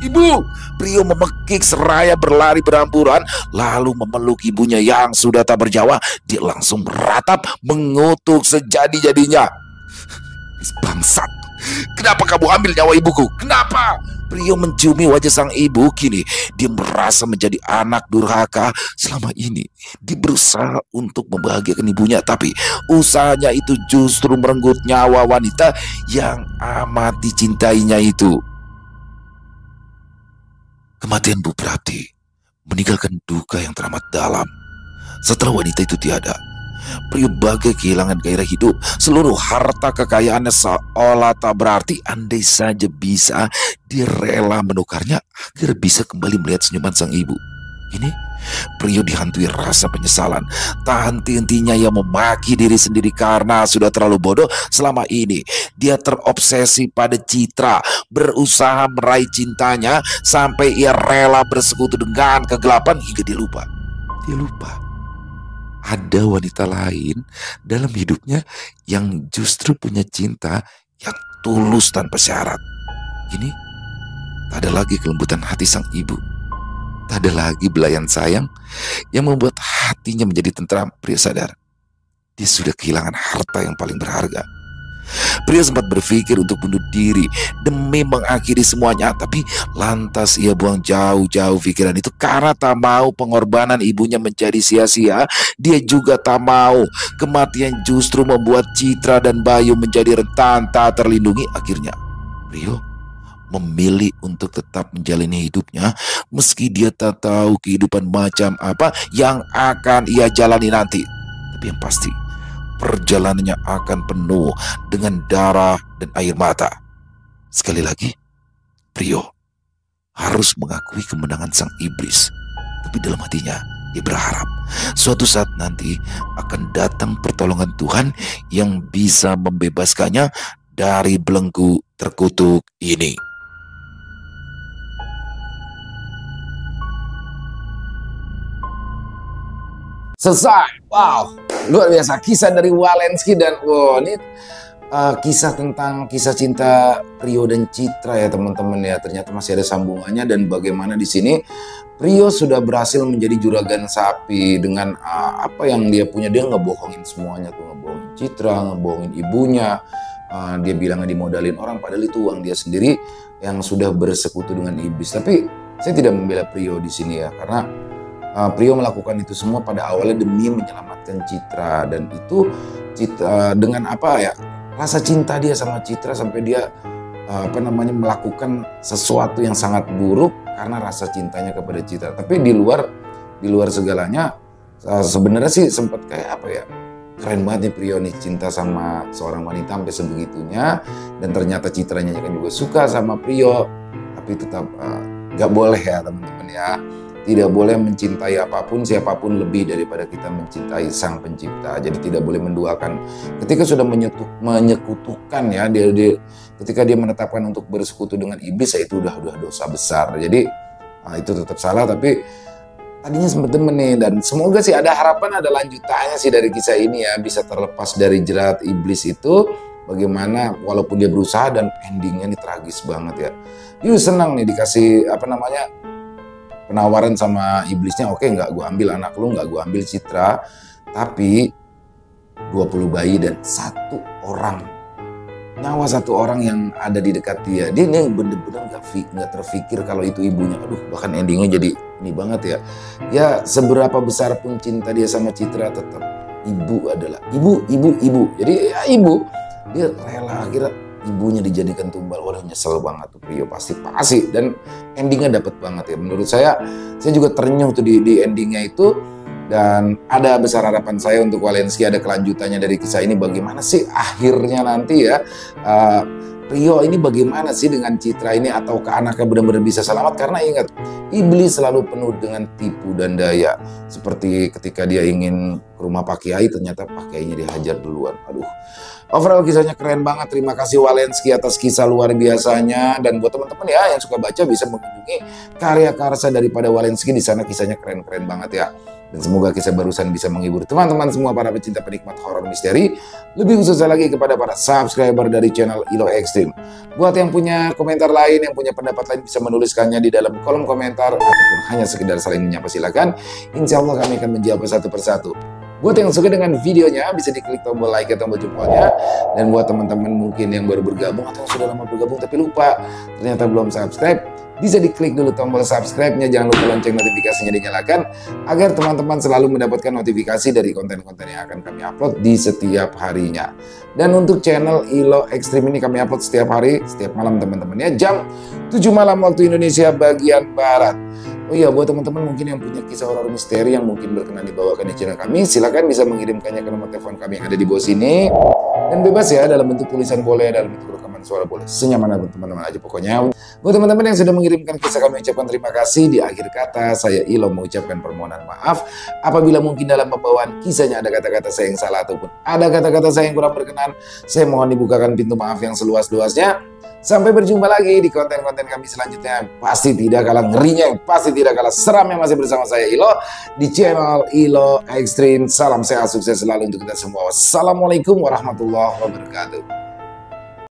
"Ibu!" Prio memekik seraya berlari beramburan, lalu memeluk ibunya yang sudah tak bernyawa. Dia langsung meratap mengutuk sejadi-jadinya. "Bangsat, kenapa kamu ambil nyawa ibuku? Kenapa?" Prio menciumi wajah sang ibu. Kini dia merasa menjadi anak durhaka. Selama ini dia berusaha untuk membahagiakan ibunya, tapi usahanya itu justru merenggut nyawa wanita yang amat dicintainya itu. Kematian Bu Prati meninggalkan duka yang teramat dalam. Setelah wanita itu tiada, Prio bagai kehilangan gairah hidup. Seluruh harta kekayaannya seolah tak berarti. Andai saja bisa, dia rela menukarnya agar bisa kembali melihat senyuman sang ibu. Ini Prio dihantui rasa penyesalan. Tak henti-hentinya ia memaki diri sendiri karena sudah terlalu bodoh. Selama ini dia terobsesi pada Citra, berusaha meraih cintanya sampai ia rela bersekutu dengan kegelapan hingga dia lupa ada wanita lain dalam hidupnya yang justru punya cinta yang tulus tanpa syarat. Kini tak ada lagi kelembutan hati sang ibu, tak ada lagi belayan sayang yang membuat hatinya menjadi tentram. Pria sadar dia sudah kehilangan harta yang paling berharga. Pria sempat berpikir untuk bunuh diri demi mengakhiri semuanya, tapi lantas ia buang jauh-jauh pikiran itu karena tak mau pengorbanan ibunya menjadi sia-sia. Dia juga tak mau kematian justru membuat Citra dan Bayu menjadi rentan tak terlindungi. Akhirnya Prio memilih untuk tetap menjalani hidupnya meski dia tak tahu kehidupan macam apa yang akan ia jalani nanti. Tapi yang pasti, perjalanannya akan penuh dengan darah dan air mata. Sekali lagi, Prio harus mengakui kemenangan sang iblis. Tapi dalam hatinya, dia berharap suatu saat nanti akan datang pertolongan Tuhan yang bisa membebaskannya dari belenggu terkutuk ini. Selesai. Wow, luar biasa kisah dari Walensky. Dan ini kisah tentang kisah cinta Prio dan Citra ya teman-teman ya. Ternyata masih ada sambungannya dan bagaimana di sini Prio sudah berhasil menjadi juragan sapi dengan apa yang dia punya. Dia ngebohongin semuanya tuh, ngebohongin Citra, ngebohongin ibunya. Dia bilangnya dimodalin orang, padahal itu uang dia sendiri yang sudah bersekutu dengan iblis. Tapi saya tidak membela Prio di sini ya, karena Prio melakukan itu semua pada awalnya demi menyelamatkan Citra. Dan itu Citra dengan apa ya, rasa cinta dia sama Citra sampai dia melakukan sesuatu yang sangat buruk karena rasa cintanya kepada Citra. Tapi di luar segalanya sebenarnya sih sempat kayak apa ya, keren banget nih Prio nih, cinta sama seorang wanita sampai sebegitunya. Dan ternyata Citranya kan juga suka sama Prio. tapi tetap nggak boleh ya teman-teman ya. Tidak boleh mencintai apapun, siapapun lebih daripada kita mencintai Sang Pencipta. Jadi tidak boleh menduakan. Ketika sudah menyekutukan ya, ketika dia menetapkan untuk bersekutu dengan iblis, ya itu udah dosa besar. Jadi itu tetap salah. Tapi tadinya sempat demen nih, dan semoga sih ada harapan, ada lanjutannya sih dari kisah ini ya, bisa terlepas dari jerat iblis itu. Bagaimana walaupun dia berusaha, dan endingnya nih tragis banget ya. Dia senang nih dikasih penawaran sama iblisnya, oke, nggak gue ambil anak lu, nggak gue ambil Citra, tapi 20 bayi dan nyawa satu orang yang ada di dekat dia. Dia ini bener-bener nggak terfikir kalau itu ibunya. Aduh, bahkan endingnya jadi ini banget ya. Ya seberapa besar pun cinta dia sama Citra, tetap ibu adalah ibu. Jadi ya ibu, dia rela akhirnya ibunya dijadikan tumbal. Waduh, nyesel banget tuh Rio, pasti. Dan endingnya dapet banget ya. Menurut saya juga ternyuh tuh di endingnya itu. Dan ada besar harapan saya untuk Walensky, ada kelanjutannya dari kisah ini. Bagaimana sih akhirnya nanti ya, Rio ini bagaimana sih dengan Citra ini, ataukah anaknya benar-benar bisa selamat? Karena ingat, iblis selalu penuh dengan tipu dan daya. Seperti ketika dia ingin ke rumah Pak Kiai, ternyata Pak Kiainya dihajar duluan. Aduh. Overall kisahnya keren banget. Terima kasih Walensky atas kisah luar biasanya. Dan buat teman-teman ya yang suka baca, bisa mengunjungi karya karsa daripada Walensky. Di sana kisahnya keren-keren banget ya. Dan semoga kisah barusan bisa menghibur teman-teman semua para pecinta penikmat horor misteri. Lebih khususnya lagi kepada para subscriber dari channel Ilo Extreme. Buat yang punya komentar lain, yang punya pendapat lain, bisa menuliskannya di dalam kolom komentar, ataupun hanya sekedar saling menyapa, silakan. Insya Allah kami akan menjawab satu persatu. Buat yang suka dengan videonya, bisa diklik tombol like atau tombol jempolnya. Dan buat teman-teman mungkin yang baru bergabung atau yang sudah lama bergabung tapi lupa ternyata belum subscribe, bisa diklik dulu tombol subscribe-nya. Jangan lupa lonceng notifikasinya dinyalakan, agar teman-teman selalu mendapatkan notifikasi dari konten-konten yang akan kami upload di setiap harinya. Dan untuk channel Ilo Extreme ini kami upload setiap hari, setiap malam teman-teman ya, jam 7 malam waktu Indonesia bagian Barat. Oh iya, buat teman-teman mungkin yang punya kisah horor misteri yang mungkin berkenan dibawakan di channel kami, silakan bisa mengirimkannya ke nomor telepon kami yang ada di bawah sini. Dan bebas ya, dalam bentuk tulisan boleh, dalam bentuk rekaman suara boleh, senyaman teman-teman aja pokoknya. Buat teman-teman yang sudah mengirimkan kisah, kami ucapkan terima kasih. Di akhir kata, saya Ilo mengucapkan permohonan maaf apabila mungkin dalam pembawaan kisahnya ada kata-kata saya yang salah ataupun ada kata-kata saya yang kurang berkenan. Saya mohon dibukakan pintu maaf yang seluas-luasnya. Sampai berjumpa lagi di konten-konten kami selanjutnya. Pasti tidak kalah ngerinya, pasti tidak kalah seramnya, masih bersama saya Ilo di channel Ilo Extreme. Salam sehat, sukses selalu untuk kita semua. Wassalamualaikum warahmatullahi wabarakatuh.